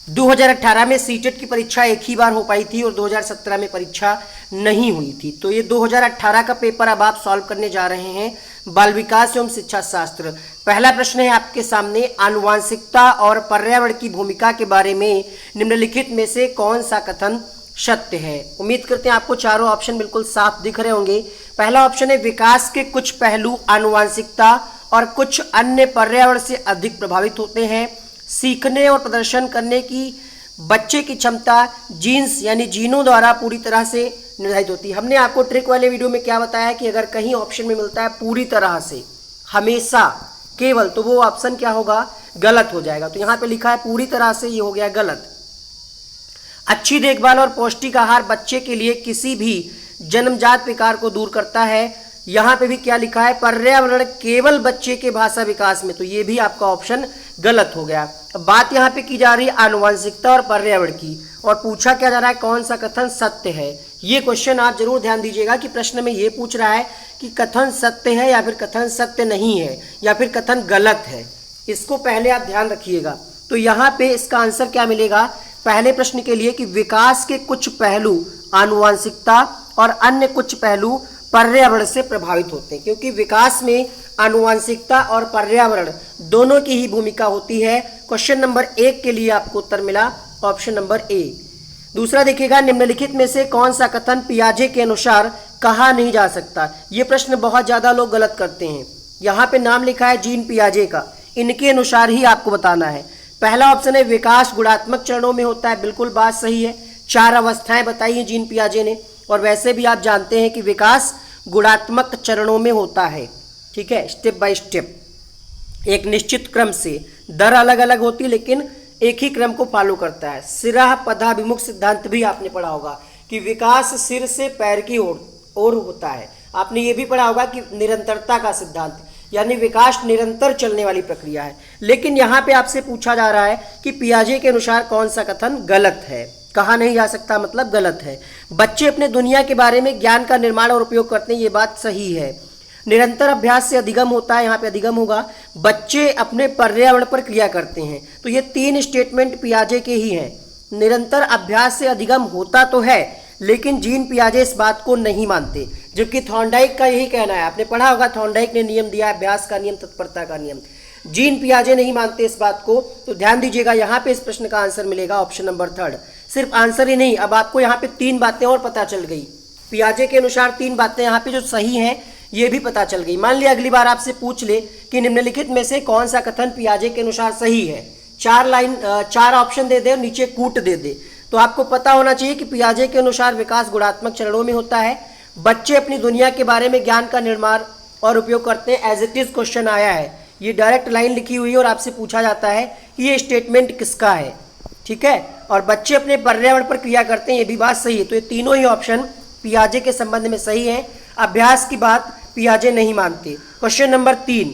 2018 में सीटेट की परीक्षा एक ही बार हो पाई थी और 2017 में परीक्षा नहीं हुई थी। तो ये 2018 का पेपर अब आप सॉल्व करने जा रहे हैं, बाल विकास एवं शिक्षा शास्त्र। पहला प्रश्न है आपके सामने, आनुवांशिकता और पर्यावरण की भूमिका के बारे में निम्नलिखित में से कौन सा कथन सत्य है। उम्मीद करते हैं आपको चारों ऑप्शन बिल्कुल साफ दिख रहे होंगे। पहला ऑप्शन है, विकास के कुछ पहलू आनुवांशिकता और कुछ अन्य पर्यावरण से अधिक प्रभावित होते हैं। सीखने और प्रदर्शन करने की बच्चे की क्षमता जीन्स यानी जीनों द्वारा पूरी तरह से निर्धारित होती है। हमने आपको ट्रिक वाले वीडियो में क्या बताया कि अगर कहीं ऑप्शन में मिलता है पूरी तरह से, हमेशा, केवल, तो वो ऑप्शन क्या होगा, गलत हो जाएगा। तो यहाँ पे लिखा है पूरी तरह से, ये हो गया गलत। अच्छी देखभाल और पौष्टिक आहार बच्चे के लिए किसी भी जन्मजात विकार को दूर करता है। यहाँ पे भी क्या लिखा है, पर्यावरण केवल बच्चे के भाषा विकास में, तो ये भी आपका ऑप्शन गलत हो गया। अब बात यहाँ पे की जा रही है आनुवंशिकता और पर्यावरण की, और पूछा क्या जा रहा है, कौन सा कथन सत्य है। ये क्वेश्चन आप जरूर ध्यान दीजिएगा कि प्रश्न में ये पूछ रहा है कि कथन सत्य है या फिर कथन सत्य नहीं है या फिर कथन गलत है। इसको पहले आप ध्यान रखिएगा। तो यहाँ पे इसका आंसर क्या मिलेगा पहले प्रश्न के लिए कि विकास के कुछ पहलू आनुवंशिकता और अन्य कुछ पहलू पर्यावरण से प्रभावित होते हैं, क्योंकि विकास में आनुवंशिकता और पर्यावरण दोनों की ही भूमिका होती है। क्वेश्चन नंबर 1 के लिए आपको उत्तर मिला ऑप्शन नंबर ए। दूसरा देखिएगा, निम्नलिखित में से कौन सा कथन पियाजे के अनुसार कहा नहीं जा सकता। ये प्रश्न बहुत ज्यादा लोग गलत करते हैं। यहाँ पे नाम लिखा है जीन पियाजे का, इनके अनुसार ही आपको बताना है। पहला ऑप्शन है विकास गुणात्मक चरणों में होता है, बिल्कुल बात सही है। 4 अवस्थाएं बताई हैं जीन पियाजे ने, और वैसे भी आप जानते हैं कि विकास गुणात्मक चरणों में होता है, ठीक है, स्टेप बाय स्टेप, एक निश्चित क्रम से। दर अलग अलग होती है लेकिन एक ही क्रम को फॉलो करता है। सिरा पदाभिमुख सिद्धांत भी आपने पढ़ा होगा कि विकास सिर से पैर की ओर होता है। आपने ये भी पढ़ा होगा कि निरंतरता का सिद्धांत, यानी विकास निरंतर चलने वाली प्रक्रिया है। लेकिन यहाँ पे आपसे पूछा जा रहा है कि पियाजे के अनुसार कौन सा कथन गलत है। कहा नहीं जा सकता मतलब गलत है। बच्चे अपने दुनिया के बारे में ज्ञान का निर्माण और उपयोग करते हैं, ये बात सही है। निरंतर अभ्यास से अधिगम होता है, यहाँ पे अधिगम होगा। बच्चे अपने पर्यावरण पर क्रिया करते हैं, तो ये 3 स्टेटमेंट पियाजे के ही हैं। निरंतर अभ्यास से अधिगम होता तो है, लेकिन जीन पियाजे इस बात को नहीं मानते, जबकि थॉर्नडाइक का यही कहना है। आपने पढ़ा होगा थॉर्नडाइक ने नियम दिया, अभ्यास का नियम, तत्परता का नियम। जीन पियाजे नहीं मानते इस बात को। तो ध्यान दीजिएगा, यहाँ पे इस प्रश्न का आंसर मिलेगा ऑप्शन नंबर 3। सिर्फ आंसर ही नहीं, अब आपको यहाँ पे 3 बातें और पता चल गई। पियाजे के अनुसार 3 बातें यहाँ पे जो सही हैं ये भी पता चल गई। मान लिया अगली बार आपसे पूछ ले कि निम्नलिखित में से कौन सा कथन पियाजे के अनुसार सही है, 4 ऑप्शन दे दे और नीचे कूट दे दे, तो आपको पता होना चाहिए कि पियाजे के अनुसार विकास गुणात्मक चरणों में होता है। बच्चे अपनी दुनिया के बारे में ज्ञान का निर्माण और उपयोग करते हैं। एज इट इज क्वेश्चन आया है, ये डायरेक्ट लाइन लिखी हुई है और आपसे पूछा जाता है कि ये स्टेटमेंट किसका है, ठीक है। और बच्चे अपने पर्यावरण पर क्रिया करते हैं, ये भी बात सही है। तो ये तीनों ही ऑप्शन पियाजे के संबंध में सही है। अभ्यास की बात पियाजे नहीं मानते। क्वेश्चन नंबर 3,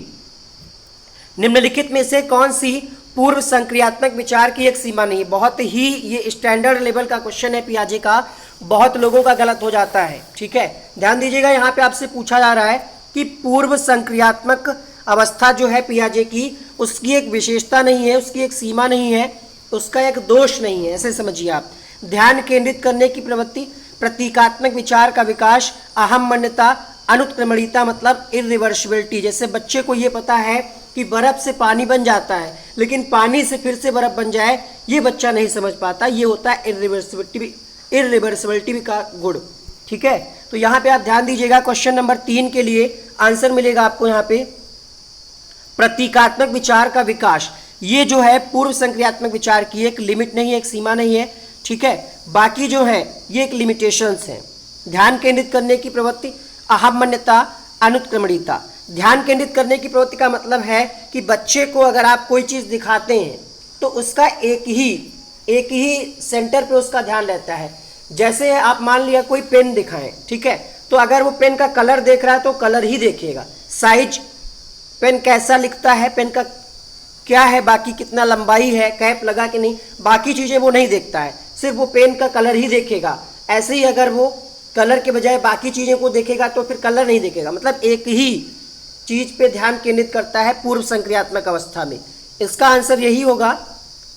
निम्नलिखित में से कौन सी पूर्व संक्रियात्मक विचार की एक सीमा नहीं है। बहुत ही ये स्टैंडर्ड लेवल का क्वेश्चन है पियाजे का, बहुत लोगों का गलत हो जाता है, ठीक है। ध्यान दीजिएगा, यहाँ पे आपसे पूछा जा रहा है कि पूर्व संक्रियात्मक अवस्था जो है पियाजे की, उसकी एक विशेषता नहीं है, उसकी एक सीमा नहीं है, उसका एक दोष नहीं है, ऐसे समझिए आप। ध्यान केंद्रित करने की प्रवृत्ति, प्रतीकात्मक विचार का विकास, अहम मान्यता, अनुत्क्रमणीयता मतलब इरिवर्सिबिलिटी। जैसे बच्चे को ये पता है कि बर्फ से पानी बन जाता है, लेकिन पानी से फिर से बर्फ बन जाए ये बच्चा नहीं समझ पाता, ये होता है इरिवर्सिबिलिटी का गुण, ठीक है। तो यहाँ पे आप ध्यान दीजिएगा, क्वेश्चन नंबर 3 के लिए आंसर मिलेगा आपको यहाँ पे प्रतीकात्मक विचार का विकास। ये जो है पूर्व संक्रियात्मक विचार की एक लिमिट नहीं है, एक सीमा नहीं है, ठीक है। बाकी जो है ये एक लिमिटेशंस हैं। ध्यान केंद्रित करने की प्रवृत्ति, अहम मान्यता, अनुत्क्रमणीयता। ध्यान केंद्रित करने की प्रवृत्ति का मतलब है कि बच्चे को अगर आप कोई चीज़ दिखाते हैं तो उसका एक ही सेंटर पे उसका ध्यान रहता है। जैसे आप मान लिया कोई पेन दिखाएं, ठीक है, तो अगर वो पेन का कलर देख रहा है तो कलर ही देखेगा। साइज, पेन कैसा लिखता है, पेन का क्या है, बाकी कितना लंबाई है, कैप लगा कि नहीं, बाकी चीज़ें वो नहीं देखता है, सिर्फ वो पेन का कलर ही देखेगा। ऐसे ही अगर वो कलर के बजाय बाकी चीज़ों को देखेगा तो फिर कलर नहीं देखेगा, मतलब एक ही चीज़ पे ध्यान केंद्रित करता है पूर्व संक्रियात्मक अवस्था में। इसका आंसर यही होगा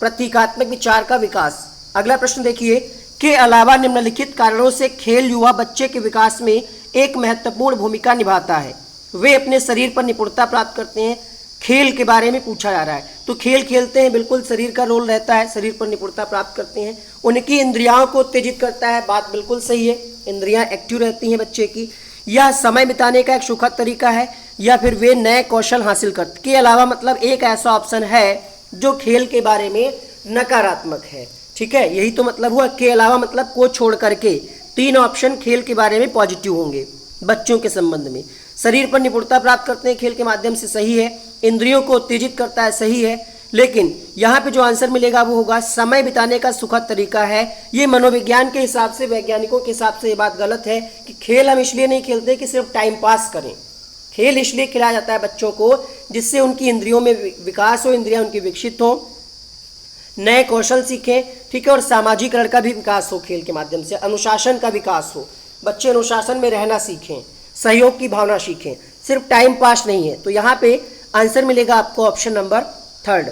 प्रतीकात्मक विचार का विकास। अगला प्रश्न देखिए, के अलावा निम्नलिखित कारणों से खेल युवा बच्चे के विकास में एक महत्वपूर्ण भूमिका निभाता है। वे अपने शरीर पर निपुणता प्राप्त करते हैं। खेल के बारे में पूछा जा रहा है, तो खेल खेलते हैं, बिल्कुल शरीर का रोल रहता है, शरीर पर निपुणता प्राप्त करते हैं। उनकी इंद्रियाओं को उत्तेजित करता है, बात बिल्कुल सही है, इंद्रियां एक्टिव रहती हैं बच्चे की। यह समय बिताने का एक सुखद तरीका है, या फिर वे नए कौशल हासिल करते। के अलावा मतलब एक ऐसा ऑप्शन है जो खेल के बारे में नकारात्मक है। ठीक है, यही तो मतलब हुआ। के अलावा मतलब को छोड़ करके 3 ऑप्शन खेल के बारे में पॉजिटिव होंगे बच्चों के संबंध में। शरीर पर निपुणता प्राप्त करते हैं खेल के माध्यम से, सही है। इंद्रियों को उत्तेजित करता है, सही है। लेकिन यहाँ पे जो आंसर मिलेगा वो होगा समय बिताने का सुखद तरीका है। ये मनोविज्ञान के हिसाब से, वैज्ञानिकों के हिसाब से ये बात गलत है कि खेल हम इसलिए नहीं खेलते कि सिर्फ टाइम पास करें। खेल इसलिए खिलाया जाता है बच्चों को जिससे उनकी इंद्रियों में विकास हो, इंद्रियां उनकी विकसित हो, नए कौशल सीखें, ठीक है, और सामाजिकरण का भी विकास हो खेल के माध्यम से, अनुशासन का विकास हो, बच्चे अनुशासन में रहना सीखें, सहयोग की भावना सीखें, सिर्फ टाइम पास नहीं है। तो यहाँ पे आंसर मिलेगा आपको ऑप्शन नंबर 3।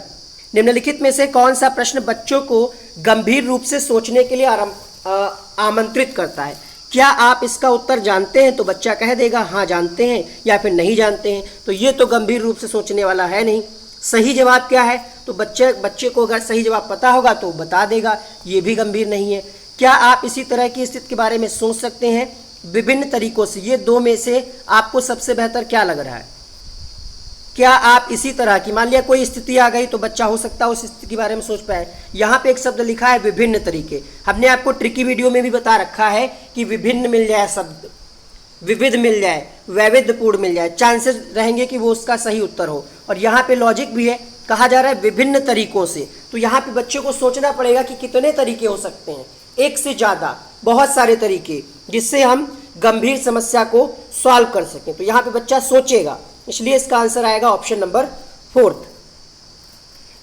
निम्नलिखित में से कौन सा प्रश्न बच्चों को गंभीर रूप से सोचने के लिए आमंत्रित करता है? क्या आप इसका उत्तर जानते हैं? तो बच्चा कह देगा हाँ जानते हैं, या फिर नहीं जानते हैं। तो ये तो गंभीर रूप से सोचने वाला है नहीं। सही जवाब क्या है? तो बच्चे को अगर सही जवाब पता होगा तो बता देगा, ये भी गंभीर नहीं है। क्या आप इसी तरह की स्थिति के बारे में सोच सकते हैं विभिन्न तरीकों से? ये 2 में से आपको सबसे बेहतर क्या लग रहा है? क्या आप इसी तरह की, मान लिया कोई स्थिति आ गई तो बच्चा हो सकता है उस स्थिति के बारे में सोच पाए। यहाँ पे एक शब्द लिखा है विभिन्न तरीके। हमने आपको ट्रिकी वीडियो में भी बता रखा है कि विभिन्न मिल जाए शब्द, विविध मिल जाए, वैविध्यपूर्ण मिल जाए, चांसेस रहेंगे कि वो उसका सही उत्तर हो। और यहाँ पे लॉजिक भी है, कहा जा रहा है विभिन्न तरीकों से। तो यहाँ पे बच्चे को सोचना पड़ेगा कि कितने तरीके हो सकते हैं, एक से ज़्यादा, बहुत सारे तरीके, जिससे हम गंभीर समस्या को सॉल्व कर सकें। तो यहाँ पे बच्चा सोचेगा, इसलिए इसका आंसर आएगा ऑप्शन नंबर 4।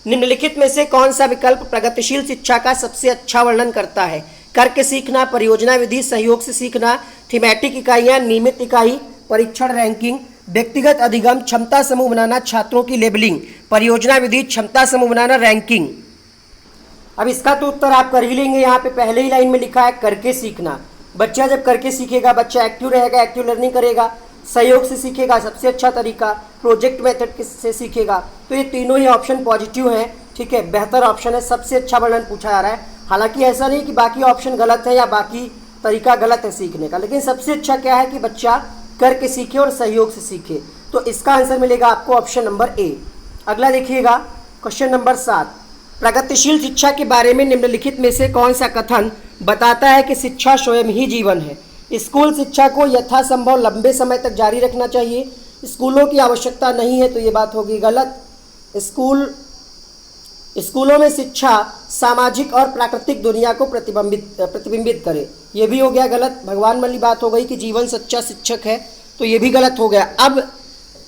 निम्नलिखित में से कौन सा विकल्प प्रगतिशील शिक्षा का सबसे अच्छा वर्णन करता है? करके सीखना, परियोजना विधि, सहयोग से सीखना, थीमेटिक इकाइयां, नियमित इकाई, परीक्षण, रैंकिंग, व्यक्तिगत अधिगम, क्षमता समूह बनाना, छात्रों की लेबलिंग, परियोजना विधि, क्षमता समूह बनाना, रैंकिंग। अब इसका तो उत्तर आप कर ही लेंगे। यहाँ पे पहले ही लाइन में लिखा है करके सीखना। बच्चा जब करके सीखेगा, बच्चा एक्टिव रहेगा, एक्टिव लर्निंग करेगा, सहयोग से सीखेगा, सबसे अच्छा तरीका, प्रोजेक्ट मेथड से सीखेगा। तो ये तीनों ही ऑप्शन पॉजिटिव हैं, ठीक है, बेहतर ऑप्शन है, सबसे अच्छा वर्णन पूछा जा रहा है। हालांकि ऐसा नहीं कि बाकी ऑप्शन गलत है या बाकी तरीका गलत है सीखने का, लेकिन सबसे अच्छा क्या है कि बच्चा करके सीखे और सहयोग से सीखे। तो इसका आंसर मिलेगा आपको ऑप्शन नंबर ए। अगला देखिएगा, क्वेश्चन नंबर 7। प्रगतिशील शिक्षा के बारे में निम्नलिखित में से कौन सा कथन बताता है कि शिक्षा स्वयं ही जीवन है? स्कूल शिक्षा को यथासंभव लंबे समय तक जारी रखना चाहिए, स्कूलों की आवश्यकता नहीं है, तो ये बात होगी गलत। स्कूलों में शिक्षा सामाजिक और प्राकृतिक दुनिया को प्रतिबिंबित करे, ये भी हो गया गलत। भगवान वाली बात हो गई कि जीवन सच्चा शिक्षक है, तो ये भी गलत हो गया। अब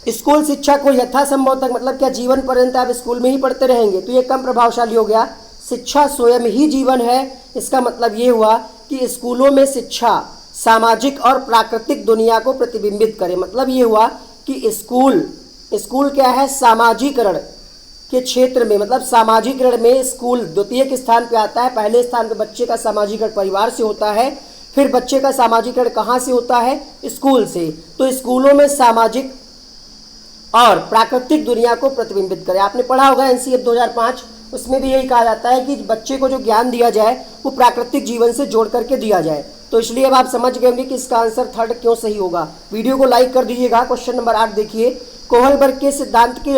स्कूल शिक्षा को यथासंभव तक मतलब क्या जीवन पर्यंत आप स्कूल में ही पढ़ते रहेंगे? तो ये कम प्रभावशाली हो गया। शिक्षा स्वयं ही जीवन है, इसका मतलब ये हुआ कि स्कूलों में शिक्षा सामाजिक और प्राकृतिक दुनिया को प्रतिबिंबित करे। मतलब ये हुआ कि स्कूल क्या है, सामाजिकरण के क्षेत्र में, मतलब सामाजिकरण में स्कूल द्वितीय स्थान पे आता है। पहले स्थान पे बच्चे का सामाजिकरण परिवार से होता है, फिर बच्चे का सामाजिकरण कहाँ से होता है? स्कूल से। तो स्कूलों में सामाजिक और प्राकृतिक दुनिया को प्रतिबिंबित करे। आपने पढ़ा होगा एनसीईआरटी 2005, उसमें भी यही कहा जाता है कि बच्चे को जो ज्ञान दिया जाए वो प्राकृतिक जीवन से जोड़ करके दिया जाए। तो इसलिए अब आप समझ गए होंगे कि इसका आंसर 3 क्यों सही होगा। वीडियो को लाइक कर दीजिएगा। क्वेश्चन नंबर 8 देखिए, कोहलबर्ग के सिद्धांत के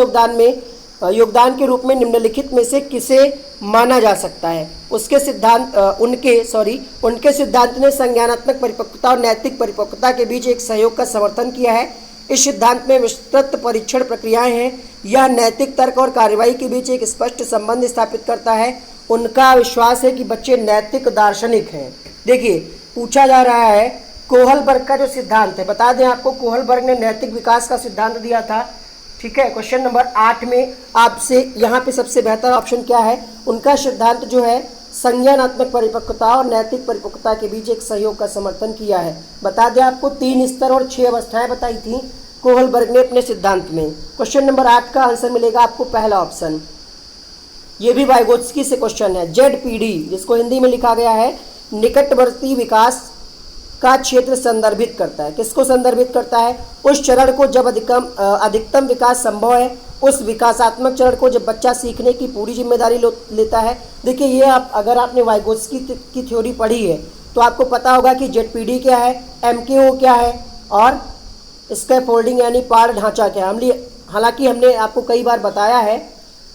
योगदान के रूप में निम्नलिखित में से किसे माना जा सकता है? उनके सिद्धांत ने संज्ञानात्मक परिपक्वता और नैतिक परिपक्वता के बीच एक सहयोग का समर्थन किया है। इस सिद्धांत में विस्तृत परीक्षण प्रक्रियाएं हैं। यह नैतिक तर्क और कार्रवाई के बीच एक स्पष्ट संबंध स्थापित करता है। उनका विश्वास है कि बच्चे नैतिक दार्शनिक हैं। देखिए, पूछा जा रहा है कोहलबर्ग का जो सिद्धांत है, बता दें आपको कोहलबर्ग ने नैतिक विकास का सिद्धांत दिया था, ठीक है। क्वेश्चन नंबर 8 में आपसे यहाँ पे सबसे बेहतर ऑप्शन क्या है? उनका सिद्धांत जो है संज्ञानात्मक परिपक्वता और नैतिक परिपक्वता के बीच एक सहयोग का समर्थन किया है। बता दें आपको 3 स्तर और 6 अवस्थाएं बताई थी कोहलबर्ग ने अपने सिद्धांत में। क्वेश्चन नंबर 8 का आंसर मिलेगा आपको पहला ऑप्शन। ये भी वाइगोत्स्की से क्वेश्चन है। ZPD जिसको हिंदी में लिखा गया है निकटवर्ती विकास का क्षेत्र संदर्भित करता है। किसको संदर्भित करता है? उस चरण को जब अधिकतम विकास संभव है, उस विकासात्मक चरण को जब बच्चा सीखने की पूरी जिम्मेदारी लेता है। देखिए ये आप अगर आपने वाइगोत्स्की की थ्योरी पढ़ी है तो आपको पता होगा कि ZPD क्या है, MKO क्या है और स्कैफोल्डिंग यानी पाड़ ढांचा क्या है। हालांकि हमने आपको कई बार बताया है,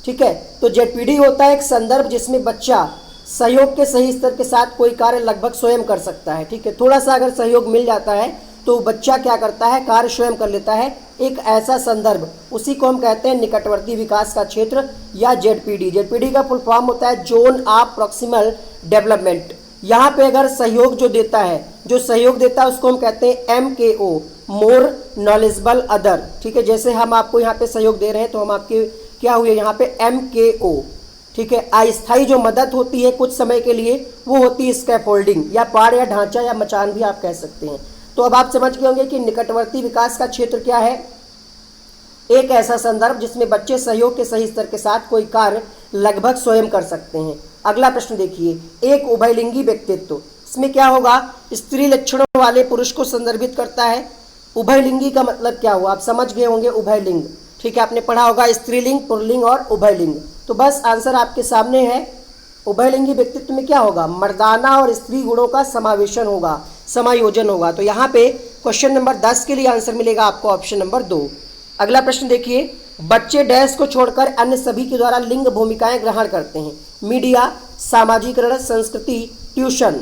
ठीक है। तो ZPD होता है एक संदर्भ जिसमें बच्चा सहयोग के सही स्तर के साथ कोई कार्य लगभग स्वयं कर सकता है, ठीक है। थोड़ा सा अगर सहयोग मिल जाता है तो बच्चा क्या करता है, कार्य स्वयं कर लेता है। एक ऐसा संदर्भ, उसी को हम कहते हैं निकटवर्ती विकास का क्षेत्र या ZPD। ZPD का फुल फॉर्म होता है जोन ऑफ प्रॉक्सिमल डेवलपमेंट। यहाँ पे अगर सहयोग जो देता है उसको हम कहते हैं MKO, मोर नॉलेजेबल अदर, ठीक है। जैसे हम आपको यहाँ पे सहयोग दे रहे हैं तो हम आपके क्या हुए यहाँ पे MKO, ठीक है। अस्थायी जो मदद होती है कुछ समय के लिए वो होती है स्कैफोल्डिंग या पाड़ या ढांचा या मचान भी आप कह सकते हैं। तो अब आप समझ गए होंगे कि निकटवर्ती विकास का क्षेत्र क्या है, एक ऐसा संदर्भ जिसमें बच्चे सहयोग के सही स्तर के साथ कोई कार्य लगभग स्वयं कर सकते हैं। अगला प्रश्न देखिए, एक उभयलिंगी व्यक्तित्व, इसमें क्या होगा, स्त्री लक्षणों वाले पुरुष को संदर्भित करता है। उभयलिंगी का मतलब क्या हुआ, आप समझ गए होंगे उभयलिंग, ठीक है। आपने पढ़ा होगा स्त्रीलिंग, पुल्लिंग और उभयलिंग। तो बस आंसर आपके सामने है। उभयलिंगी व्यक्तित्व में क्या होगा, मर्दाना और स्त्री गुणों का समावेशन होगा, समायोजन होगा। तो यहाँ पे क्वेश्चन नंबर 10 के लिए आंसर मिलेगा आपको ऑप्शन नंबर 2। अगला प्रश्न देखिए, बच्चे डैश को छोड़कर अन्य सभी के द्वारा लिंग भूमिकाएं ग्रहण करते हैं। मीडिया, सामाजिकरण, संस्कृति, ट्यूशन।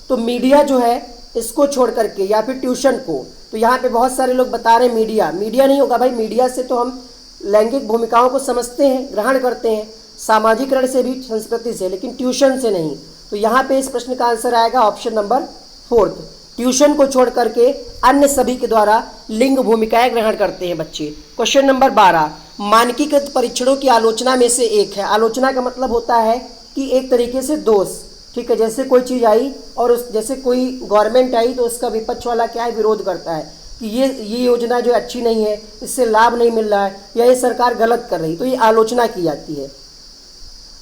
तो मीडिया जो है इसको छोड़ करके या फिर ट्यूशन को, तो यहाँ पे बहुत सारे लोग बता रहे हैं मीडिया नहीं होगा भाई। मीडिया से तो हम लैंगिक भूमिकाओं को समझते हैं, ग्रहण करते हैं, सामाजिकरण से भी, संस्कृति से, लेकिन ट्यूशन से नहीं। तो यहाँ पे इस प्रश्न का आंसर आएगा ऑप्शन नंबर 4। ट्यूशन को छोड़ करके अन्य सभी के द्वारा लिंग भूमिकाएं ग्रहण करते हैं बच्चे। क्वेश्चन नंबर 12, मानकीकृत परीक्षणों की आलोचना में से एक है। आलोचना का मतलब होता है कि एक तरीके से दोष, ठीक है। जैसे कोई चीज़ आई और जैसे कोई गवर्नमेंट आई तो उसका विपक्ष वाला क्या है, विरोध करता है कि ये योजना जो अच्छी नहीं है, इससे लाभ नहीं मिल रहा है या ये सरकार गलत कर रही, तो ये आलोचना की जाती है।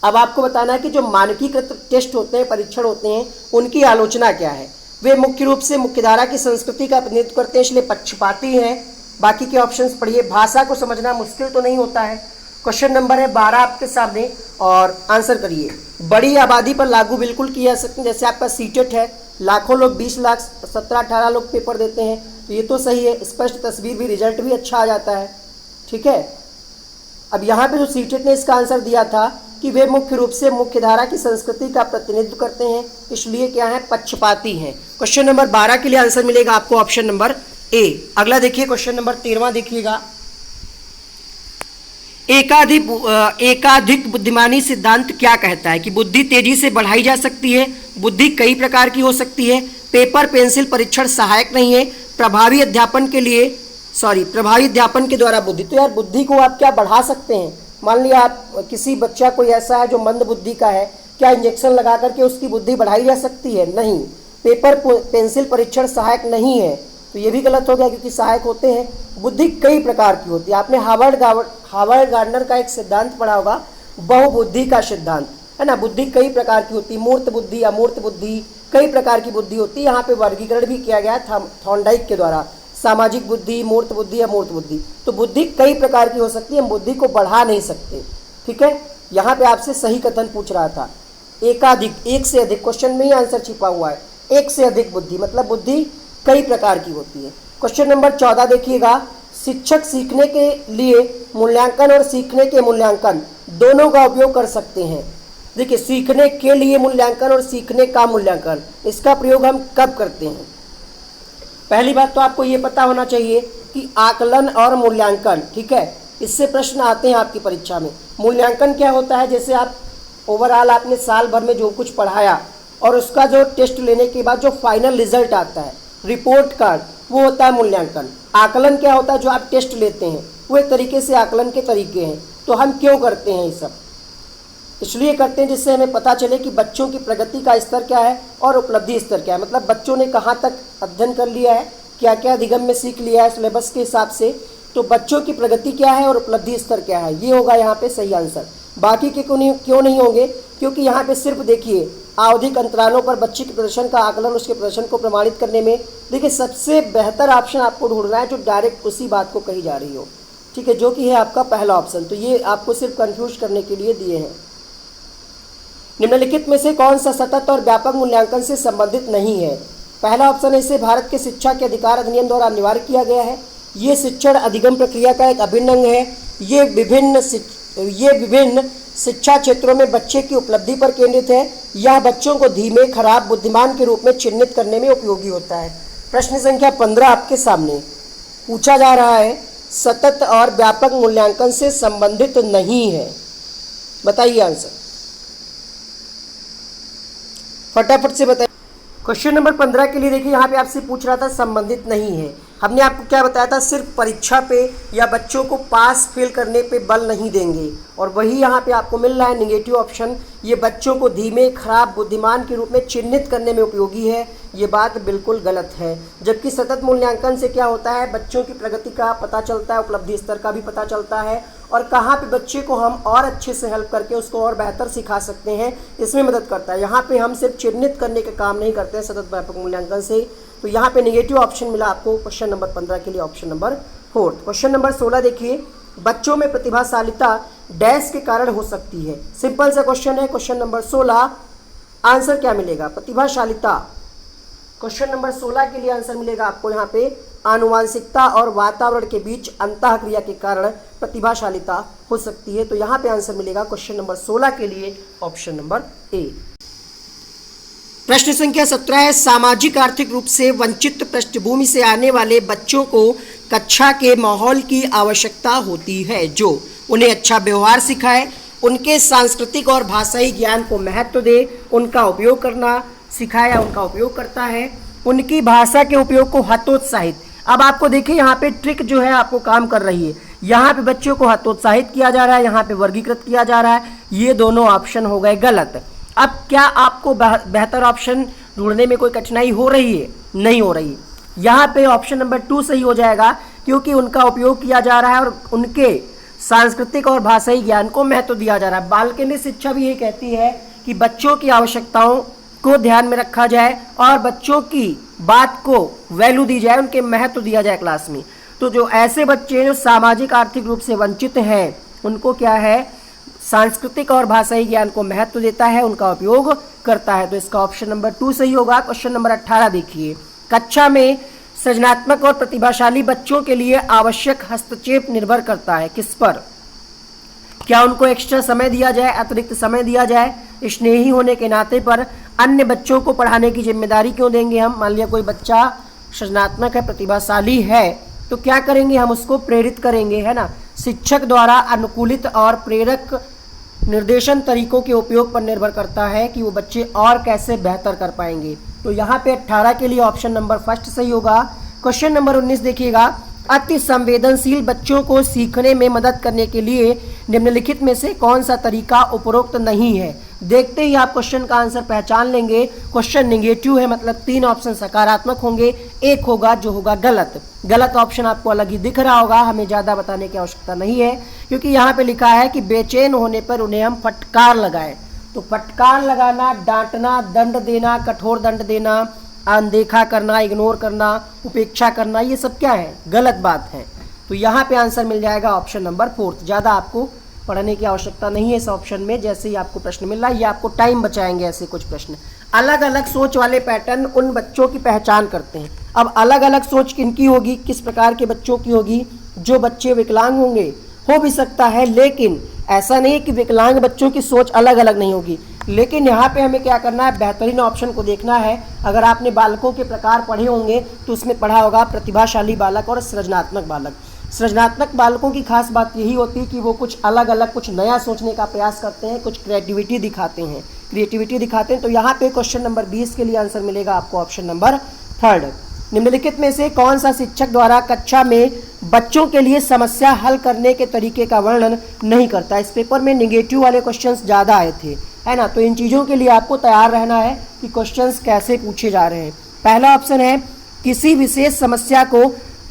अब आपको बताना है कि जो मानकीकृत टेस्ट होते हैं, परीक्षण होते हैं, उनकी आलोचना क्या है। वे मुख्य रूप से मुख्यधारा की संस्कृति का प्रतिनिधित्व करते हैं, इसलिए पक्षपाती हैं। बाकी के ऑप्शंस पढ़िए। भाषा को समझना मुश्किल तो नहीं होता है। क्वेश्चन नंबर है 12 आपके सामने और आंसर करिए। बड़ी आबादी पर लागू बिल्कुल किया जा सकते हैं, जैसे आपका सीटेट है, लाखों लोग, 20 लाख 17-18 लोग पेपर देते हैं, तो ये तो सही है। स्पष्ट तस्वीर भी, रिजल्ट भी अच्छा आ जाता है, ठीक है। अब यहाँ पे जो सीटेट ने इसका आंसर दिया था कि वे मुख्य रूप से मुख्यधारा की संस्कृति का प्रतिनिधित्व करते हैं, इसलिए क्या है, पक्षपाती हैं। क्वेश्चन नंबर 12 के लिए आंसर मिलेगा आपको ऑप्शन नंबर ए। अगला देखिए क्वेश्चन नंबर 13 देखिएगा। एकाधिक बुद्धिमानी सिद्धांत क्या कहता है कि बुद्धि तेजी से बढ़ाई जा सकती है, बुद्धि कई प्रकार की हो सकती है, पेपर पेंसिल परीक्षण सहायक नहीं है, प्रभावी अध्यापन के द्वारा बुद्धि। तो यार बुद्धि को आप क्या बढ़ा सकते हैं। मान लिया आप किसी बच्चा कोई ऐसा है जो मंद बुद्धि का है, क्या इंजेक्शन लगा करके उसकी बुद्धि बढ़ाई जा सकती है? नहीं। पेपर पेंसिल परीक्षण सहायक नहीं है, तो ये भी गलत हो गया क्योंकि सहायक होते हैं। बुद्धि कई प्रकार की होती है। आपने हावर्ड गार्डनर का एक सिद्धांत पढ़ा होगा, बहुबुद्धि का सिद्धांत, है ना। बुद्धि कई प्रकार की होती है, मूर्त बुद्धि, अमूर्त बुद्धि, कई प्रकार की बुद्धि होती है। यहाँ पे वर्गीकरण भी किया गया था थॉर्नडाइक के द्वारा, सामाजिक बुद्धि, मूर्त बुद्धि, अमूर्त बुद्धि। तो बुद्धि कई प्रकार की हो सकती है, हम बुद्धि को बढ़ा नहीं सकते, ठीक है। यहाँ पे आपसे सही कथन पूछ रहा था। एकाधिक, एक से अधिक, क्वेश्चन में ही आंसर छिपा हुआ है। एक से अधिक बुद्धि मतलब बुद्धि कई प्रकार की होती है। क्वेश्चन नंबर 14 देखिएगा। शिक्षक सीखने के लिए मूल्यांकन और सीखने के मूल्यांकन दोनों का उपयोग कर सकते हैं। देखिए, सीखने के लिए मूल्यांकन और सीखने का मूल्यांकन, इसका प्रयोग हम कब करते हैं? पहली बात तो आपको ये पता होना चाहिए कि आकलन और मूल्यांकन, ठीक है, इससे प्रश्न आते हैं आपकी परीक्षा में। मूल्यांकन क्या होता है, जैसे आप ओवरऑल आपने साल भर में जो कुछ पढ़ाया और उसका जो टेस्ट लेने के बाद जो फाइनल रिजल्ट आता है, रिपोर्ट कार्ड, वो होता है मूल्यांकन। आकलन क्या होता है, जो आप टेस्ट लेते हैं, वो एक तरीके से आकलन के तरीके हैं। तो हम क्यों करते हैं ये सब? इसलिए करते हैं जिससे हमें पता चले कि बच्चों की प्रगति का स्तर क्या है और उपलब्धि स्तर क्या है। मतलब बच्चों ने कहाँ तक अध्ययन कर लिया है, क्या क्या अधिगम में सीख लिया है सिलेबस के हिसाब से, तो बच्चों की प्रगति क्या है और उपलब्धि स्तर क्या है, ये होगा यहाँ पे सही आंसर। बाकी के क्यों नहीं होंगे? क्योंकि यहाँ पे सिर्फ देखिए आवधिक अंतरालों पर बच्चे के प्रदर्शन का आकलन, उसके प्रदर्शन को प्रमाणित करने में देखिए सबसे बेहतर ऑप्शन आपको ढूंढना है जो डायरेक्ट उसी बात को कही जा रही हो, ठीक है, जो कि है आपका पहला ऑप्शन। तो ये आपको सिर्फ कंफ्यूज करने के लिए दिए हैं। निम्नलिखित में से कौन सा सतत और व्यापक मूल्यांकन से संबंधित नहीं है? पहला ऑप्शन है, इसे भारत के शिक्षा के अधिकार अधिनियम द्वारा अनिवार्य किया गया है। ये शिक्षण अधिगम प्रक्रिया का एक अभिन्न अंग है। ये विभिन्न शिक्षा क्षेत्रों में बच्चे की उपलब्धि पर केंद्रित है। यह बच्चों को धीमे, खराब, बुद्धिमान के रूप में चिन्हित करने में उपयोगी होता है। प्रश्न संख्या 15 आपके सामने पूछा जा रहा है, सतत और व्यापक मूल्यांकन से संबंधित नहीं है। बताइए आंसर, फटाफट से बताइए। क्वेश्चन नंबर 15 के लिए देखिए यहाँ पे आपसे पूछ रहा था संबंधित नहीं है। हमने आपको क्या बताया था, सिर्फ परीक्षा पे या बच्चों को पास फेल करने पे बल नहीं देंगे, और वही यहाँ पे आपको मिल रहा है नेगेटिव ऑप्शन। ये बच्चों को धीमे, खराब, बुद्धिमान के रूप में चिन्हित करने में उपयोगी है। ये बात बिल्कुल गलत है। जबकि सतत मूल्यांकन से क्या होता है, बच्चों की प्रगति का पता चलता है, उपलब्धि स्तर का भी पता चलता है, और कहाँ पे बच्चे को हम और अच्छे से हेल्प करके उसको और बेहतर सिखा सकते हैं, इसमें मदद करता है। यहाँ पे हम सिर्फ चिन्हित करने का काम नहीं करते हैं सतत व्यापक मूल्यांकन से। तो यहाँ पे नेगेटिव ऑप्शन मिला आपको क्वेश्चन नंबर 15 के लिए, ऑप्शन नंबर 4। क्वेश्चन नंबर 16 देखिए, बच्चों में प्रतिभाशालिता डैश के कारण हो सकती है। सिंपल सा क्वेश्चन है। क्वेश्चन नंबर 16 आंसर क्या मिलेगा, प्रतिभाशालिता। क्वेश्चन नंबर 16 के लिए आंसर मिलेगा आपको यहाँ पे आनुवांशिकता और वातावरण के बीच अंतःक्रिया के कारण प्रतिभाशालिता हो सकती है। तो यहाँ पे आंसर मिलेगा क्वेश्चन नंबर 16 के लिए, ऑप्शन नंबर ए। प्रश्न संख्या 17 है, सामाजिक आर्थिक रूप से वंचित पृष्ठभूमि से आने वाले बच्चों को कक्षा के माहौल की आवश्यकता होती है जो उन्हें अच्छा व्यवहार सिखाए, उनके सांस्कृतिक और भाषाई ज्ञान को महत्व दे, उनका उपयोग करना सिखाए या उनका उपयोग करता है, उनकी भाषा के उपयोग को हतोत्साहित। अब आपको देखिए यहाँ पे ट्रिक जो है आपको काम कर रही है। यहाँ पे बच्चों को हतोत्साहित किया जा रहा है, यहाँ पे वर्गीकृत किया जा रहा है। ये दोनों ऑप्शन हो गए गलत। अब क्या आपको बेहतर ऑप्शन ढूंढने में कोई कठिनाई हो रही है? नहीं हो रही। यहाँ पे ऑप्शन नंबर 2 सही हो जाएगा, क्योंकि उनका उपयोग किया जा रहा है और उनके सांस्कृतिक और भाषाई ज्ञान को महत्व दिया जा रहा है। बाल केंद्रित शिक्षा भी ये कहती है कि बच्चों की आवश्यकताओं को ध्यान में रखा जाए और बच्चों की बात को वैल्यू दी जाए, उनके महत्व दिया जाए क्लास में। तो जो ऐसे बच्चे जो सामाजिक आर्थिक रूप से वंचित हैं, उनको क्या है, सांस्कृतिक और भाषाई ज्ञान को महत्व देता है, उनका उपयोग करता है। तो इसका ऑप्शन नंबर 2 सही होगा। क्वेश्चन नंबर 18 देखिए, कक्षा में सृजनात्मक और प्रतिभाशाली बच्चों के लिए आवश्यक हस्तक्षेप निर्भर करता है किस पर? क्या उनको एक्स्ट्रा समय दिया जाए, अतिरिक्त समय दिया जाए, स्नेही होने के नाते पर अन्य बच्चों को पढ़ाने की जिम्मेदारी क्यों देंगे हम? मान लिया कोई बच्चा सृजनात्मक है, प्रतिभाशाली है, तो क्या करेंगे हम, उसको प्रेरित करेंगे, है ना। शिक्षक द्वारा अनुकूलित और प्रेरक निर्देशन तरीकों के उपयोग पर निर्भर करता है कि वो बच्चे और कैसे बेहतर कर पाएंगे। तो यहाँ पे 18 के लिए ऑप्शन नंबर 1 सही होगा। क्वेश्चन नंबर 19 देखिएगा, अति संवेदनशील बच्चों को सीखने में मदद करने के लिए निम्नलिखित में से कौन सा तरीका उपरोक्त नहीं है? देखते ही आप क्वेश्चन का आंसर पहचान लेंगे। क्वेश्चन नेगेटिव है, मतलब 3 ऑप्शन सकारात्मक होंगे, 1 होगा जो होगा गलत। गलत ऑप्शन आपको अलग ही दिख रहा होगा, हमें ज़्यादा बताने की आवश्यकता नहीं है, क्योंकि यहाँ पे लिखा है कि बेचैन होने पर उन्हें हम फटकार लगाएं। तो फटकार लगाना, डांटना, दंड देना, कठोर दंड देना, अनदेखा करना, इग्नोर करना, उपेक्षा करना, ये सब क्या है, गलत बात है। तो यहाँ पे आंसर मिल जाएगा ऑप्शन नंबर 4। ज़्यादा आपको पढ़ने की आवश्यकता नहीं है इस ऑप्शन में। जैसे ही आपको प्रश्न मिल रहा है, ये आपको टाइम बचाएंगे। ऐसे कुछ प्रश्न अलग अलग सोच वाले पैटर्न उन बच्चों की पहचान करते हैं। अब अलग अलग सोच किनकी होगी, किस प्रकार के बच्चों की होगी? जो बच्चे विकलांग होंगे, हो भी सकता है, लेकिन ऐसा नहीं कि विकलांग बच्चों की सोच अलग अलग नहीं होगी। लेकिन यहाँ पे हमें क्या करना है, बेहतरीन ऑप्शन को देखना है। अगर आपने बालकों के प्रकार पढ़े होंगे तो उसमें पढ़ा होगा प्रतिभाशाली बालक और सृजनात्मक बालक। सृजनात्मक बालकों की खास बात यही होती है कि वो कुछ अलग अलग, कुछ नया सोचने का प्रयास करते हैं, कुछ क्रिएटिविटी दिखाते हैं। तो यहाँ पे क्वेश्चन नंबर 20 के लिए आंसर मिलेगा आपको ऑप्शन नंबर 3। निम्नलिखित में से कौन सा शिक्षक द्वारा कक्षा में बच्चों के लिए समस्या हल करने के तरीके का वर्णन नहीं करता? इस पेपर में नेगेटिव वाले क्वेश्चंस ज़्यादा आए थे, है ना। तो इन चीज़ों के लिए आपको तैयार रहना है कि क्वेश्चंस कैसे पूछे जा रहे हैं। पहला ऑप्शन है, किसी विशेष समस्या को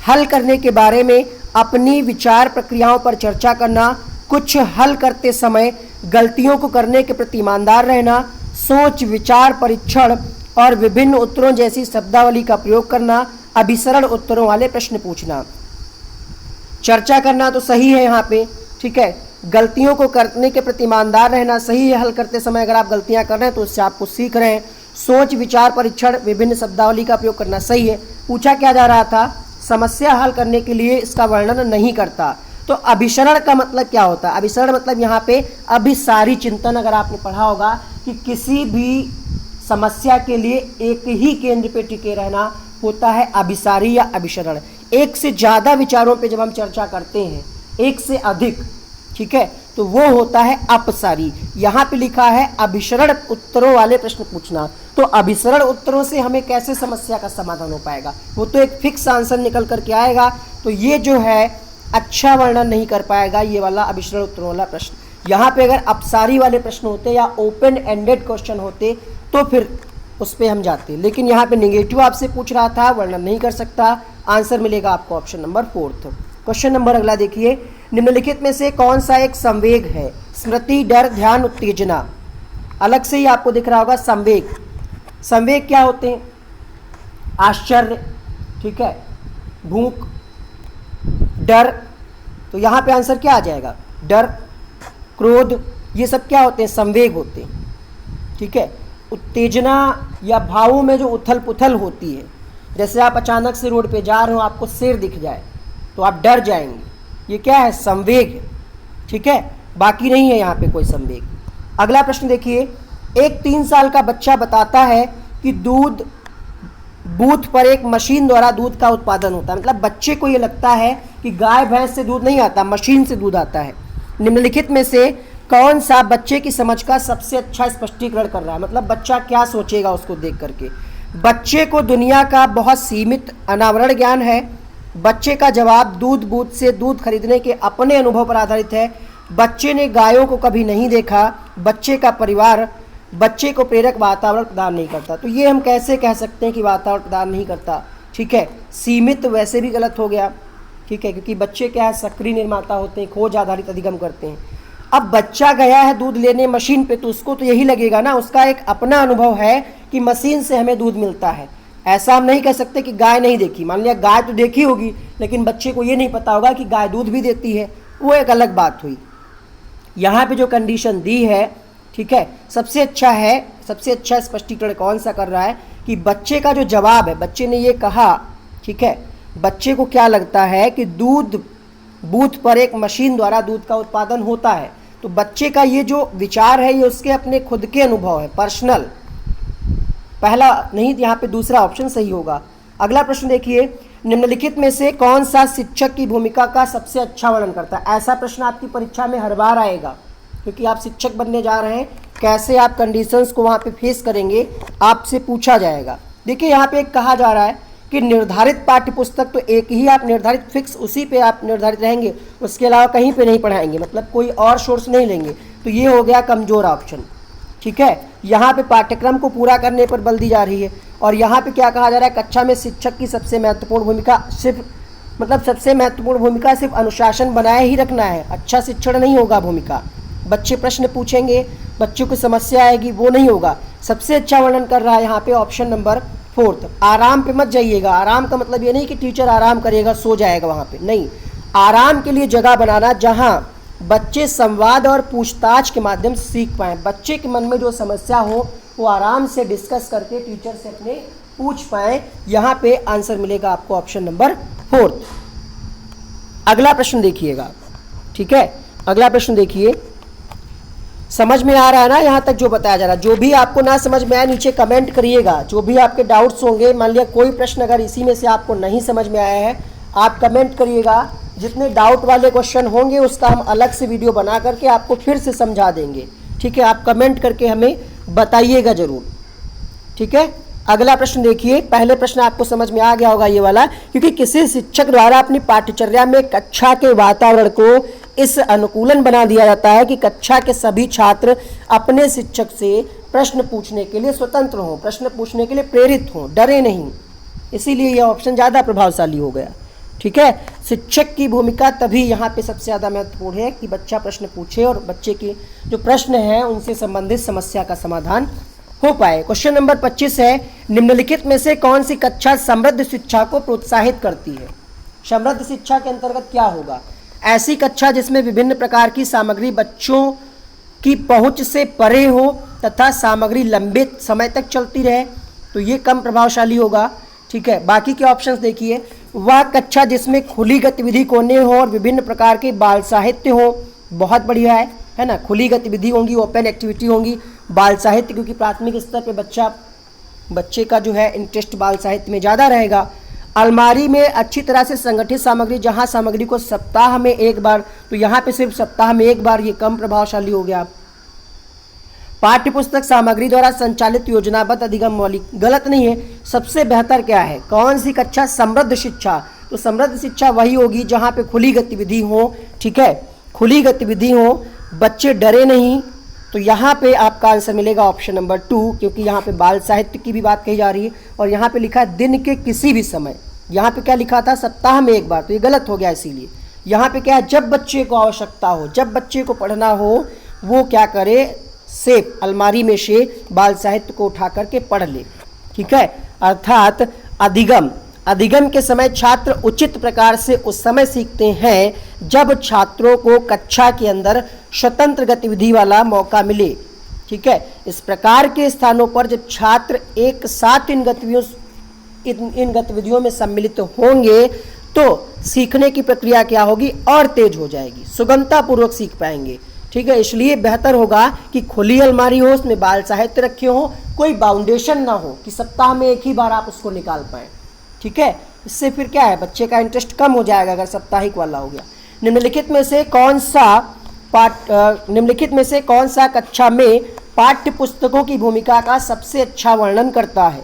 हल करने के बारे में अपनी विचार प्रक्रियाओं पर चर्चा करना, कुछ हल करते समय गलतियों को करने के प्रति ईमानदार रहना, सोच विचार परीक्षण और विभिन्न उत्तरों जैसी शब्दावली का प्रयोग करना, अभिसरण उत्तरों वाले प्रश्न पूछना। चर्चा करना तो सही है यहाँ पे, ठीक है। गलतियों को करने के प्रति ईमानदार रहना सही है, हल करते समय अगर आप गलतियां कर रहे हैं तो उससे आप कुछ सीख रहे हैं। सोच विचार परीक्षण विभिन्न शब्दावली का प्रयोग करना सही है। पूछा क्या जा रहा था, समस्या हल करने के लिए इसका वर्णन नहीं करता। तो अभिसरण का मतलब क्या होता है, अभिसरण मतलब यहाँ पे अभिसारी चिंतन, अगर आपने पढ़ा होगा कि किसी भी समस्या के लिए एक ही केंद्र पे टिके रहना होता है अभिसारी या अभिसरण। एक से ज़्यादा विचारों पे जब हम चर्चा करते हैं, एक से अधिक, ठीक है, तो वो होता है अपसारी। यहाँ पे लिखा है अभिसरण उत्तरों वाले प्रश्न पूछना। तो अभिसरण उत्तरों से हमें कैसे समस्या का समाधान हो पाएगा, वो तो एक फिक्स आंसर निकल करके आएगा। तो ये जो है अच्छा वर्णन नहीं कर पाएगा ये वाला अभिसरण उत्तरों वाला प्रश्न। यहाँ पे अगर अपसारी वाले प्रश्न होते या ओपन एंडेड क्वेश्चन होते तो फिर उस पर हम जाते, लेकिन यहाँ पे नेगेटिव आपसे पूछ रहा था, वर्णन नहीं कर सकता। आंसर मिलेगा आपको ऑप्शन नंबर 4। क्वेश्चन नंबर अगला देखिए, निम्नलिखित में से कौन सा एक संवेग है, स्मृति, डर, ध्यान, उत्तेजना। अलग से ही आपको दिख रहा होगा संवेग। संवेग क्या होते हैं, आश्चर्य, ठीक है, भूख, डर। तो यहाँ पे आंसर क्या आ जाएगा, डर, क्रोध, ये सब क्या होते हैं, संवेग होते हैं, ठीक है। उत्तेजना या भावों में जो उथल पुथल होती है, जैसे आप अचानक से रोड पे जा रहे हो, आपको शेर दिख जाए तो आप डर जाएंगे, ये क्या है, संवेग है, ठीक है। बाकी नहीं है यहाँ पे कोई संवेग। अगला प्रश्न देखिए, एक 3 साल का बच्चा बताता है कि दूध बूथ पर एक मशीन द्वारा दूध का उत्पादन होता है। मतलब बच्चे को ये लगता है कि गाय भैंस से दूध नहीं आता, मशीन से दूध आता है। निम्नलिखित में से कौन सा बच्चे की समझ का सबसे अच्छा स्पष्टीकरण कर रहा है, मतलब बच्चा क्या सोचेगा उसको देख करके। बच्चे को दुनिया का बहुत सीमित अनावरण ज्ञान है। बच्चे का जवाब दूध बूथ से दूध खरीदने के अपने अनुभव पर आधारित है। बच्चे ने गायों को कभी नहीं देखा। बच्चे का परिवार बच्चे को प्रेरक वातावरण प्रदान नहीं करता। तो ये हम कैसे कह सकते हैं कि वातावरण प्रदान नहीं करता, ठीक है। सीमित वैसे भी गलत हो गया, ठीक है, क्योंकि बच्चे क्या है, सक्रिय निर्माता होते हैं, खोज आधारित अधिगम करते हैं। अब बच्चा गया है दूध लेने मशीन पे, तो उसको तो यही लगेगा ना, उसका एक अपना अनुभव है कि मशीन से हमें दूध मिलता है। ऐसा हम नहीं कह सकते कि गाय नहीं देखी। मान लिया गाय तो देखी होगी, लेकिन बच्चे को ये नहीं पता होगा कि गाय दूध भी देती है, वो एक अलग बात हुई। यहाँ पे जो कंडीशन दी है, ठीक है, सबसे अच्छा स्पष्टीकरण कौन सा कर रहा है कि बच्चे का जो जवाब है, बच्चे ने ये कहा, ठीक है, बच्चे को क्या लगता है कि दूध बूथ पर एक मशीन द्वारा दूध का उत्पादन होता है। तो बच्चे का ये जो विचार है ये उसके अपने खुद के अनुभव है, पर्सनल। पहला नहीं, यहाँ पे दूसरा ऑप्शन सही होगा। अगला प्रश्न देखिए, निम्नलिखित में से कौन सा शिक्षक की भूमिका का सबसे अच्छा वर्णन करता है। ऐसा प्रश्न आपकी परीक्षा में हर बार आएगा, क्योंकि आप शिक्षक बनने जा रहे हैं। कैसे आप कंडीशंस को वहाँ पे फेस करेंगे आपसे पूछा जाएगा। देखिए यहाँ पे एक कहा जा रहा है कि निर्धारित पाठ्य पुस्तक तो एक ही आप निर्धारित फिक्स उसी पे आप निर्धारित रहेंगे, उसके अलावा कहीं पे नहीं पढ़ाएंगे, मतलब कोई और सोर्स नहीं लेंगे। तो ये हो गया कमजोर ऑप्शन, ठीक है। यहाँ पे पाठ्यक्रम को पूरा करने पर बल दी जा रही है। और यहाँ पे क्या कहा जा रहा है, कक्षा में शिक्षक की सबसे महत्वपूर्ण भूमिका सबसे महत्वपूर्ण भूमिका सिर्फ अनुशासन बनाए ही रखना है, अच्छा शिक्षण नहीं होगा भूमिका। बच्चे प्रश्न पूछेंगे, बच्चों को समस्या आएगी, वो नहीं होगा। सबसे अच्छा वर्णन कर रहा है यहाँ पे ऑप्शन नंबर 4। आराम पे मत जाइएगा। आराम का मतलब ये नहीं कि टीचर आराम करेगा सो जाएगा वहाँ पे, नहीं। आराम के लिए जगह बनाना जहाँ बच्चे संवाद और पूछताछ के माध्यम से सीख पाएँ। बच्चे के मन में जो समस्या हो वो आराम से डिस्कस करके टीचर से अपने पूछ पाएँ। यहाँ पे आंसर मिलेगा आपको ऑप्शन नंबर 4। अगला प्रश्न देखिएगा, ठीक है। अगला प्रश्न देखिए, समझ में आ रहा है ना यहाँ तक जो बताया जा रहा है। जो भी आपको ना समझ में आए नीचे कमेंट करिएगा, जो भी आपके डाउट्स होंगे। मान लिया कोई प्रश्न अगर इसी में से आपको नहीं समझ में आया है, आप कमेंट करिएगा। जितने डाउट वाले क्वेश्चन होंगे उसका हम अलग से वीडियो बना करके आपको फिर से समझा देंगे, ठीक है। आप कमेंट करके हमें बताइएगा ज़रूर, ठीक है। अगला प्रश्न देखिए, पहले प्रश्न आपको समझ में आ गया होगा ये वाला, क्योंकि किसी शिक्षक द्वारा अपनी पाठ्यचर्या में कक्षा के वातावरण को इस अनुकूलन बना दिया जाता है कि कक्षा के सभी छात्र अपने शिक्षक से प्रश्न पूछने के लिए स्वतंत्र हों, प्रश्न पूछने के लिए प्रेरित हों, डरे नहीं। इसीलिए यह ऑप्शन ज़्यादा प्रभावशाली हो गया, ठीक है। शिक्षक की भूमिका तभी यहाँ पे सबसे ज़्यादा महत्वपूर्ण है कि बच्चा प्रश्न पूछे और बच्चे के जो प्रश्न हैं उनसे संबंधित समस्या का समाधान हो पाए। क्वेश्चन नंबर 25 है, निम्नलिखित में से कौन सी कक्षा समृद्ध शिक्षा को प्रोत्साहित करती है? समृद्ध शिक्षा के अंतर्गत क्या होगा? ऐसी कक्षा जिसमें विभिन्न प्रकार की सामग्री बच्चों की पहुंच से परे हो तथा सामग्री लंबे समय तक चलती रहे, तो ये कम प्रभावशाली होगा। ठीक है, बाकी के ऑप्शंस देखिए। वह कक्षा जिसमें खुली गतिविधि कोने हो और विभिन्न प्रकार के बाल साहित्य हो, बहुत बढ़िया है ना। खुली गतिविधि होंगी, ओपन एक्टिविटी होंगी, बाल साहित्य, क्योंकि प्राथमिक स्तर पे बच्चे का जो है इंटरेस्ट बाल साहित्य में ज़्यादा रहेगा। अलमारी में अच्छी तरह से संगठित सामग्री, जहाँ सामग्री को सप्ताह में एक बार, तो यहाँ पे सिर्फ सप्ताह में एक बार, ये कम प्रभावशाली हो गया। पाठ्यपुस्तक सामग्री द्वारा संचालित योजनाबद्ध अधिगम मौलिक, गलत नहीं है। सबसे बेहतर क्या है? कौन सी कक्षा? समृद्ध शिक्षा। तो समृद्ध शिक्षा वही होगी जहाँ पे खुली गतिविधि हो। ठीक है, खुली गतिविधि हो, बच्चे डरे नहीं, तो यहाँ पे आपका आंसर मिलेगा ऑप्शन नंबर 2, क्योंकि यहाँ पे बाल साहित्य की भी बात कही जा रही है और यहाँ पे लिखा है दिन के किसी भी समय। यहाँ पे क्या लिखा था? सप्ताह में एक बार, तो ये गलत हो गया। इसीलिए यहाँ पे क्या है? जब बच्चे को आवश्यकता हो, जब बच्चे को पढ़ना हो, वो क्या करे? सेफ अलमारी में से बाल साहित्य को उठा करके पढ़ ले। ठीक है, अर्थात अधिगम के समय छात्र उचित प्रकार से उस समय सीखते हैं जब छात्रों को कक्षा के अंदर स्वतंत्र गतिविधि वाला मौका मिले। ठीक है, इस प्रकार के स्थानों पर जब छात्र एक साथ इन गतिविधियों में सम्मिलित होंगे तो सीखने की प्रक्रिया क्या होगी? और तेज हो जाएगी, सुगमता पूर्वक सीख पाएंगे। ठीक है, इसलिए बेहतर होगा कि खुली अलमारी हो, उसमें बाल साहित्य रखे हो, कोई बाउंडेशन ना हो कि सप्ताह में एक ही बार आप उसको निकाल पाएँ। ठीक है, इससे फिर क्या है? बच्चे का इंटरेस्ट कम हो जाएगा अगर साप्ताहिक वाला हो गया। निम्नलिखित में से कौन सा कक्षा में पाठ्य पुस्तकों की भूमिका का सबसे अच्छा वर्णन करता है?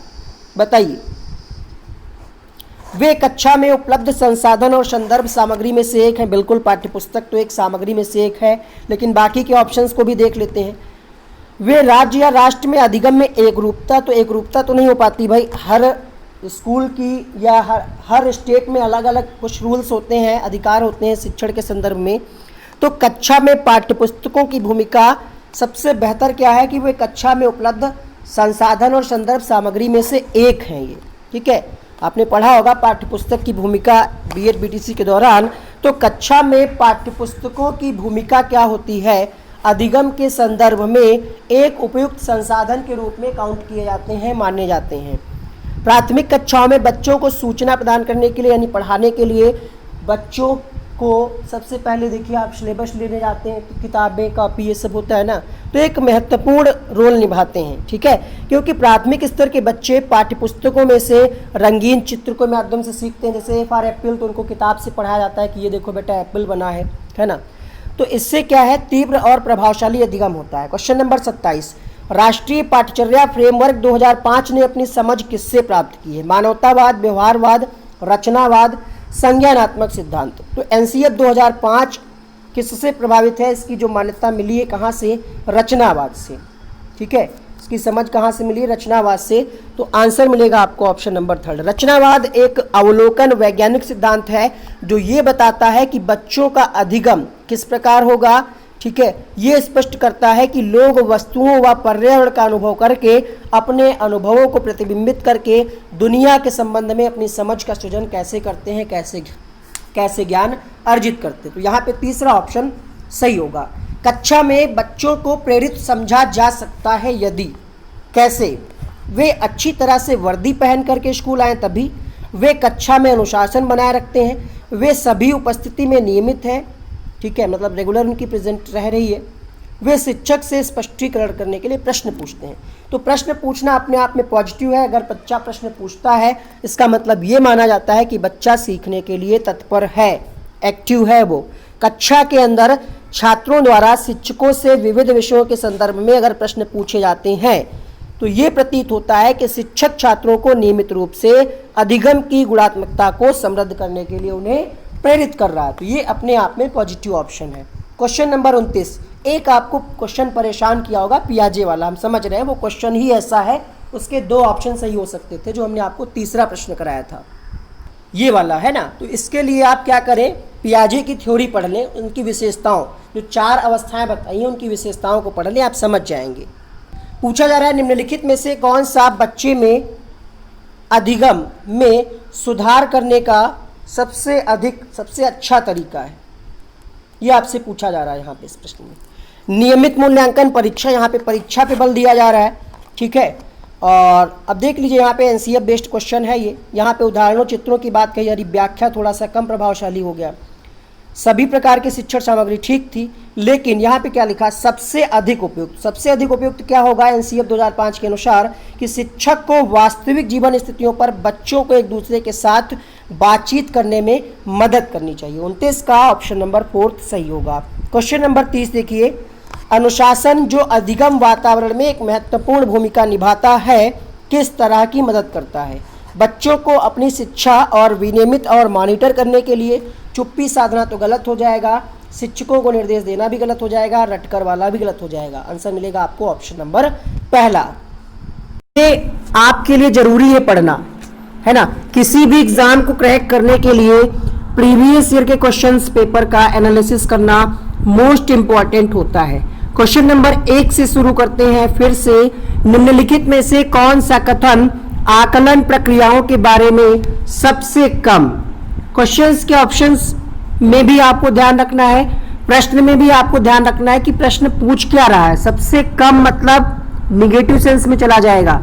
बताइए। वे कक्षा में उपलब्ध संसाधन और संदर्भ सामग्री में से एक है। बिल्कुल, पाठ्य पुस्तक तो एक सामग्री में से एक है, लेकिन बाकी के ऑप्शंस को भी देख लेते हैं। वे राज्य या राष्ट्र में अधिगम में एकरूपता, तो एकरूपता तो नहीं हो पाती भाई। हर स्कूल की या हर स्टेट में अलग अलग कुछ रूल्स होते हैं, अधिकार होते हैं शिक्षण के संदर्भ में। तो कक्षा में पाठ्यपुस्तकों की भूमिका सबसे बेहतर क्या है कि वे कक्षा में उपलब्ध संसाधन और संदर्भ सामग्री में से एक हैं ये। ठीक है, आपने पढ़ा होगा पाठ्यपुस्तक की भूमिका बीएड बीटीसी के दौरान। तो कक्षा में पाठ्यपुस्तकों की भूमिका क्या होती है? अधिगम के संदर्भ में एक उपयुक्त संसाधन के रूप में काउंट किए जाते हैं, माने जाते हैं। प्राथमिक कक्षाओं में बच्चों को सूचना प्रदान करने के लिए यानी पढ़ाने के लिए बच्चों को सबसे पहले देखिए आप सिलेबस लेने जाते हैं तो किताबें, कॉपी, ये सब होता है ना, तो एक महत्वपूर्ण रोल निभाते हैं। ठीक है, क्योंकि प्राथमिक स्तर के बच्चे पाठ्यपुस्तकों में से रंगीन चित्र के माध्यम से सीखते हैं। जैसे फॉर एप्पल, तो उनको किताब से पढ़ाया जाता है कि ये देखो बेटा एप्पल बना है ना। तो इससे क्या है? तीव्र और प्रभावशाली अधिगम होता है। क्वेश्चन नंबर 27, राष्ट्रीय पाठचर्या फ्रेमवर्क 2005 ने अपनी समझ किससे प्राप्त की है? मानवतावाद, व्यवहारवाद, रचनावाद, संज्ञानात्मक सिद्धांत। तो एनसीएफ 2005 किससे प्रभावित है? इसकी जो मान्यता मिली है कहाँ से? रचनावाद से। ठीक है, इसकी समझ कहाँ से मिली? रचनावाद से। तो आंसर मिलेगा आपको ऑप्शन नंबर 3। रचनावाद एक अवलोकन वैज्ञानिक सिद्धांत है जो ये बताता है कि बच्चों का अधिगम किस प्रकार होगा। ठीक है, ये स्पष्ट करता है कि लोग वस्तुओं व पर्यावरण का अनुभव करके अपने अनुभवों को प्रतिबिंबित करके दुनिया के संबंध में अपनी समझ का सृजन कैसे करते हैं, कैसे ज्ञान अर्जित करते हैं। तो यहाँ पे तीसरा ऑप्शन सही होगा। कक्षा में बच्चों को प्रेरित समझा जा सकता है यदि कैसे? वे अच्छी तरह से वर्दी पहन करके स्कूल आएँ तभी, वे कक्षा में अनुशासन बनाए रखते हैं, वे सभी उपस्थिति में नियमित हैं। ठीक है, मतलब रेगुलर उनकी प्रेजेंट रह रही है, वे शिक्षक से स्पष्टीकरण करने के लिए प्रश्न पूछते हैं। तो प्रश्न पूछना अपने आप में पॉजिटिव है। अगर बच्चा प्रश्न पूछता है इसका मतलब ये माना जाता है कि बच्चा सीखने के लिए तत्पर है, एक्टिव है। वो कक्षा के अंदर छात्रों द्वारा शिक्षकों से विविध विषयों के संदर्भ में अगर प्रश्न पूछे जाते हैं तो ये प्रतीत होता है कि शिक्षक छात्रों को नियमित रूप से अधिगम की गुणात्मकता को समृद्ध करने के लिए उन्हें प्रेरित कर रहा है। तो ये अपने आप में पॉजिटिव ऑप्शन है। क्वेश्चन नंबर 29, एक आपको क्वेश्चन परेशान किया होगा पियाजे वाला, हम समझ रहे हैं वो क्वेश्चन ही ऐसा है, उसके 2 ऑप्शन सही हो सकते थे जो हमने आपको तीसरा प्रश्न कराया था। ये वाला है ना। तो इसके लिए आप क्या करें, पियाजे की थ्योरी पढ़ लें, उनकी विशेषताओं, जो 4 अवस्थाएं बताई हैं उनकी विशेषताओं को पढ़ लें, आप समझ जाएंगे। पूछा जा रहा है निम्नलिखित में से कौन सा बच्चे में अधिगम में सुधार करने का सबसे अच्छा तरीका है, ये आपसे पूछा जा रहा है यहाँ पे इस प्रश्न में। नियमित मूल्यांकन परीक्षा, यहाँ पे परीक्षा पे बल दिया जा रहा है, ठीक है। और अब देख लीजिए यहाँ पे एनसीएफ बेस्ड क्वेश्चन है ये। यहाँ पे उदाहरणों चित्रों की बात कही जा रही, व्याख्या थोड़ा सा कम प्रभावशाली हो गया। सभी प्रकार की शिक्षण सामग्री ठीक थी, लेकिन यहाँ पे क्या लिखा, सबसे अधिक उपयुक्त। सबसे अधिक उपयुक्त क्या होगा एनसीएफ 2005 के अनुसार, कि शिक्षक को वास्तविक जीवन स्थितियों पर बच्चों को एक दूसरे के साथ बातचीत करने में मदद करनी चाहिए। 29 का ऑप्शन नंबर 4 सही होगा। क्वेश्चन नंबर 30 देखिए, अनुशासन जो अधिगम वातावरण में एक महत्वपूर्ण भूमिका निभाता है, किस तरह की मदद करता है। बच्चों को अपनी शिक्षा और विनियमित और मॉनिटर करने के लिए चुप्पी साधना तो गलत हो जाएगा, शिक्षकों को निर्देश देना भी गलत हो जाएगा, रटकर वाला भी गलत हो जाएगा। आंसर मिलेगा आपको ऑप्शन नंबर पहला। ये आपके लिए जरूरी है पढ़ना, है ना। किसी भी एग्जाम को क्रैक करने के लिए प्रीवियस ईयर के क्वेश्चंस पेपर का एनालिसिस करना मोस्ट इंपॉर्टेंट होता है। क्वेश्चन नंबर 1 से शुरू करते हैं फिर से। निम्नलिखित में से कौन सा कथन आकलन प्रक्रियाओं के बारे में सबसे कम। क्वेश्चंस के ऑप्शंस में भी आपको ध्यान रखना है, प्रश्न में भी आपको ध्यान रखना है कि प्रश्न पूछ क्या रहा है। सबसे कम मतलब निगेटिव सेंस में चला जाएगा।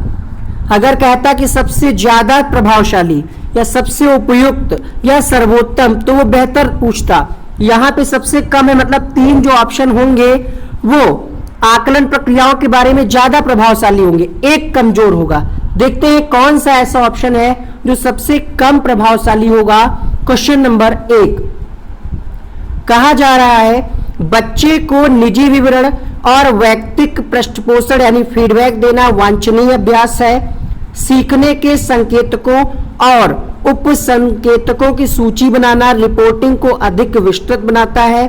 अगर कहता कि सबसे ज्यादा प्रभावशाली या सबसे उपयुक्त या सर्वोत्तम तो वो बेहतर पूछता। यहाँ पे सबसे कम है मतलब 3 जो ऑप्शन होंगे वो आकलन प्रक्रियाओं के बारे में ज्यादा प्रभावशाली होंगे, एक कमजोर होगा। देखते हैं कौन सा ऐसा ऑप्शन है जो सबसे कम प्रभावशाली होगा। क्वेश्चन नंबर 1 कहा जा रहा है बच्चे को निजी विवरण और वैयक्तिक पृष्ठपोषण यानी फीडबैक देना वांछनीय अभ्यास है। सीखने के संकेतकों और उप संकेतकों की सूची बनाना रिपोर्टिंग को अधिक विस्तृत बनाता है।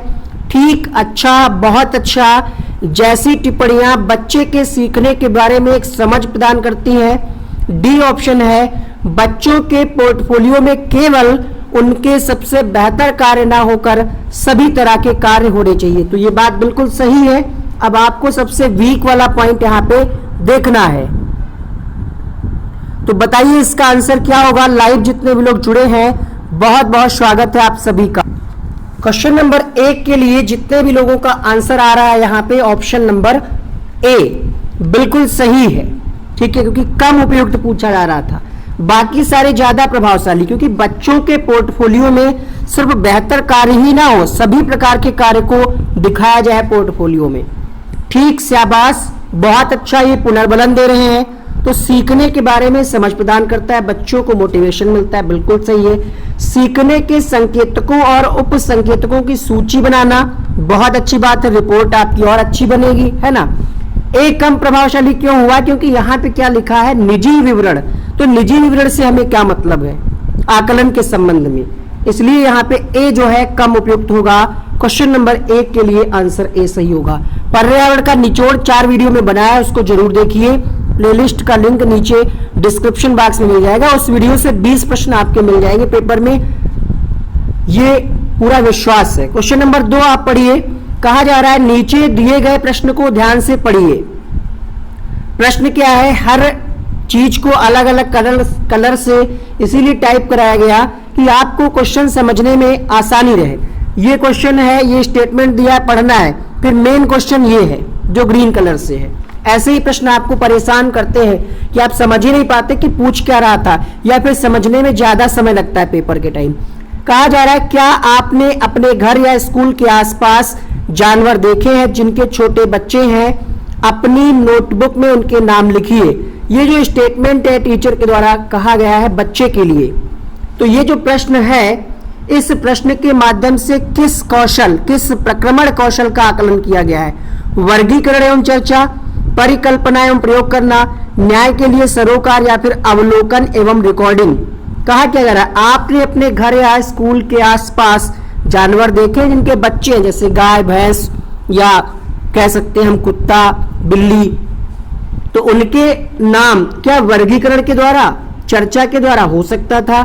ठीक, अच्छा, बहुत अच्छा जैसी टिप्पणियां बच्चे के सीखने के बारे में एक समझ प्रदान करती हैं। डी ऑप्शन है बच्चों के पोर्टफोलियो में केवल उनके सबसे बेहतर कार्य ना होकर सभी तरह के कार्य होने चाहिए। तो ये बात बिल्कुल सही है। अब आपको सबसे वीक वाला पॉइंट यहाँ पे देखना है। तो बताइए इसका आंसर क्या होगा। लाइव जितने भी लोग जुड़े हैं बहुत बहुत स्वागत है आप सभी का। क्वेश्चन नंबर 1 के लिए जितने भी लोगों का आंसर आ रहा है यहाँ पे ऑप्शन नंबर ए बिल्कुल सही है, ठीक है, क्योंकि कम उपयुक्त पूछा जा रहा था। बाकी सारे ज्यादा प्रभावशाली, क्योंकि बच्चों के पोर्टफोलियो में सिर्फ बेहतर कार्य ही ना हो, सभी प्रकार के कार्य को दिखाया जाए पोर्टफोलियो में। ठीक, शाबाश, बहुत अच्छा, ये पुनर्बलन दे रहे हैं। तो सीखने के बारे में समझ प्रदान करता है, बच्चों को मोटिवेशन मिलता है, बिल्कुल सही है। सीखने के संकेतकों और उप संकेतकों की सूची बनाना बहुत अच्छी बात है, रिपोर्ट आपकी और अच्छी बनेगी, है ना। एक कम प्रभावशाली क्यों हुआ, क्योंकि यहाँ पे क्या लिखा है निजी विवरण। तो निजी विवरण से हमें क्या मतलब है आकलन के संबंध में, इसलिए यहाँ पे ए जो है कम उपयुक्त होगा। क्वेश्चन नंबर 1 के लिए आंसर ए सही होगा। पर्यावरण का निचोड़ 4 वीडियो में बनाया है, उसको जरूर देखिए। प्लेलिस्ट का लिंक नीचे डिस्क्रिप्शन बॉक्स में मिल जाएगा। उस वीडियो से 20 प्रश्न आपके मिल जाएंगे पेपर में, ये पूरा विश्वास है। क्वेश्चन नंबर 2 आप पढ़िए। कहा जा रहा है नीचे दिए गए प्रश्न को ध्यान से पढ़िए। प्रश्न क्या है, हर चीज को अलग अलग कलर से इसीलिए टाइप कराया गया कि आपको क्वेश्चन समझने में आसानी रहे। ये क्वेश्चन है, ये स्टेटमेंट दिया है, पढ़ना है, फिर मेन क्वेश्चन ये है जो ग्रीन कलर से है। ऐसे ही प्रश्न आपको परेशान करते हैं कि आप समझ ही नहीं पाते कि पूछ क्या रहा था, या फिर समझने में ज्यादा समय लगता है पेपर के टाइम। कहा जा रहा है क्या आपने अपने घर या स्कूल के आसपास जानवर देखे हैं जिनके छोटे बच्चे हैं, अपनी नोटबुक में उनके नाम लिखिए। ये जो स्टेटमेंट है टीचर के द्वारा कहा गया है बच्चे के लिए। तो ये जो प्रश्न है, इस प्रश्न के माध्यम से किस प्रक्रमण कौशल का आकलन किया गया है। वर्गीकरण एवं चर्चा, परिकल्पना एवं प्रयोग करना, न्याय के लिए सरोकार, या फिर अवलोकन एवं रिकॉर्डिंग। कहा क्या जा रहा है, आपने अपने घर या स्कूल के आसपास जानवर देखे जिनके बच्चे हैं, जैसे गाय, भैंस, या कह सकते हैं हम कुत्ता, बिल्ली। तो उनके नाम क्या वर्गीकरण के द्वारा, चर्चा के द्वारा हो सकता था,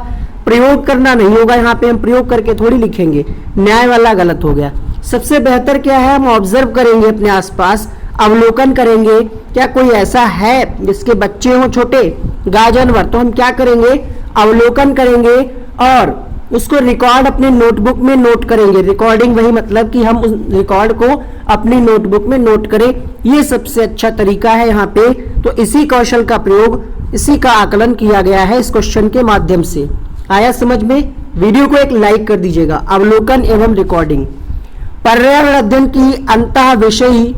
प्रयोग करना नहीं होगा, यहाँ पे हम प्रयोग करके थोड़ी लिखेंगे, न्याय वाला गलत हो गया। सबसे बेहतर क्या है, हम ऑब्जर्व करेंगे अपने आसपास, अवलोकन करेंगे, क्या कोई ऐसा है जिसके बच्चे हो छोटे, गाय जानवर, तो हम क्या करेंगे, अवलोकन करेंगे और उसको रिकॉर्ड अपने नोटबुक में नोट करेंगे। रिकॉर्डिंग वही मतलब कि हम उस रिकॉर्ड को अपनी नोटबुक में नोट करें, ये सबसे अच्छा तरीका है यहाँ पे। तो इसी कौशल का प्रयोग, इसी का आकलन किया गया है इस क्वेश्चन के माध्यम से। आया समझ में? वीडियो को एक लाइक कर दीजिएगा। अवलोकन एवं रिकॉर्डिंग। पर्यावरण अध्ययन की अंतः विषयी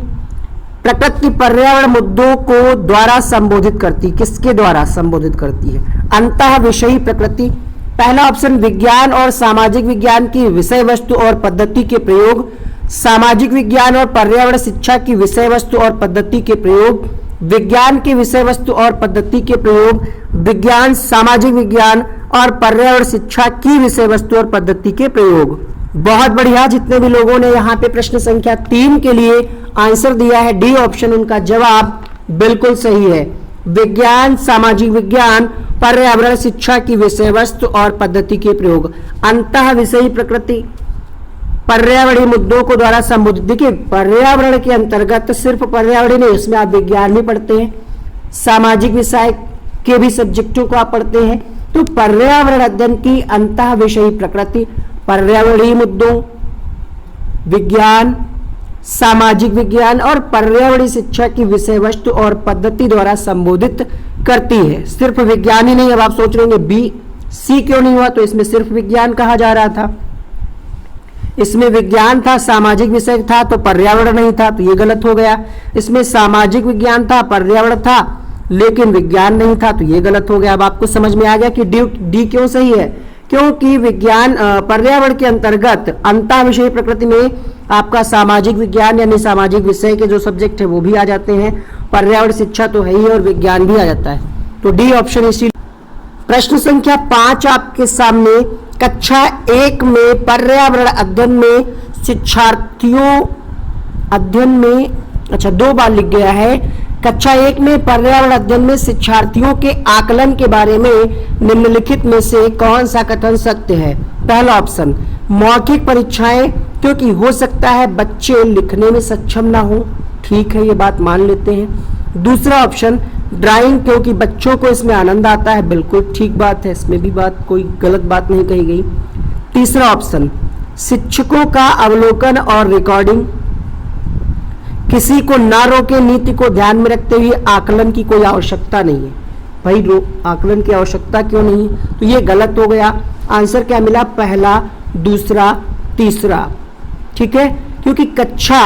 प्रकृति पर्यावरण मुद्दों को द्वारा संबोधित करती, किसके द्वारा संबोधित करती है, अंतः विषयी प्रकृति। पहला ऑप्शन विज्ञान और सामाजिक विज्ञान की विषय वस्तु और पद्धति के प्रयोग, सामाजिक विज्ञान और पर्यावरण शिक्षा की विषय वस्तु और पद्धति के प्रयोग, विज्ञान की विषय वस्तु और पद्धति के प्रयोग, विज्ञान, सामाजिक विज्ञान और पर्यावरण शिक्षा की विषय वस्तु और पद्धति के प्रयोग। बहुत बढ़िया, जितने भी लोगों ने यहाँ पे प्रश्न संख्या 3 के लिए आंसर दिया है, डी ऑप्शन उनका जवाब बिल्कुल सही है। विज्ञान, सामाजिक विज्ञान, पर्यावरण शिक्षा की विषय वस्तु और पद्धति के प्रयोग, अंतः विषयी प्रकृति, पर्यावरणीय मुद्दों को द्वारा संबोधित। देखिए, पर्यावरण के अंतर्गत सिर्फ पर्यावरण नहीं, उसमें आप विज्ञान भी पढ़ते हैं, सामाजिक विषय के भी सब्जेक्टों को आप पढ़ते हैं। तो पर्यावरण अध्ययन की अंतः विषयी प्रकृति, पर्यावरणीय मुद्दों, विज्ञान, सामाजिक विज्ञान और पर्यावरणीय शिक्षा की विषय वस्तु और पद्धति द्वारा संबोधित करती है। सिर्फ विज्ञान ही नहीं। अब आप सोच रहे होंगे बी सी क्यों नहीं हुआ, तो इसमें सिर्फ विज्ञान कहा जा रहा था, इसमें विज्ञान था, सामाजिक विषय था तो पर्यावरण नहीं था, तो ये गलत हो गया। इसमें सामाजिक विज्ञान था, पर्यावरण था, लेकिन विज्ञान नहीं था, तो ये गलत हो गया। अब आपको समझ में आ गया कि डी क्यों सही है, क्योंकि विज्ञान पर्यावरण के अंतर्गत अंतः विषय प्रकृति में आपका सामाजिक विज्ञान यानी सामाजिक विषय के जो सब्जेक्ट है वो भी आ जाते हैं, पर्यावरण शिक्षा तो है ही और विज्ञान भी आ जाता है, तो डी ऑप्शन इसी। प्रश्न संख्या 5 आपके सामने, कक्षा 1 में पर्यावरण अध्ययन में शिक्षार्थियों अध्ययन में, अच्छा 2 बार लिख गया है, कक्षा 1 में पर्यावरण अध्ययन में शिक्षार्थियों के आकलन के बारे में निम्नलिखित में से कौन सा कथन सत्य है। पहला ऑप्शन मौखिक परीक्षाएं, क्योंकि हो सकता है बच्चे लिखने में सक्षम ना हो, ठीक है ये बात मान लेते हैं। दूसरा ऑप्शन ड्राइंग, क्योंकि बच्चों को इसमें आनंद आता है, बिल्कुल ठीक बात है, इसमें भी बात कोई गलत बात नहीं कही गई। तीसरा ऑप्शन शिक्षकों का अवलोकन और रिकॉर्डिंग, किसी को ना रोके नीति को ध्यान में रखते हुए आकलन की कोई आवश्यकता नहीं है। भाई आकलन की आवश्यकता क्यों नहीं, तो ये गलत हो गया। आंसर क्या मिला, पहला, दूसरा, तीसरा, ठीक है, क्योंकि कक्षा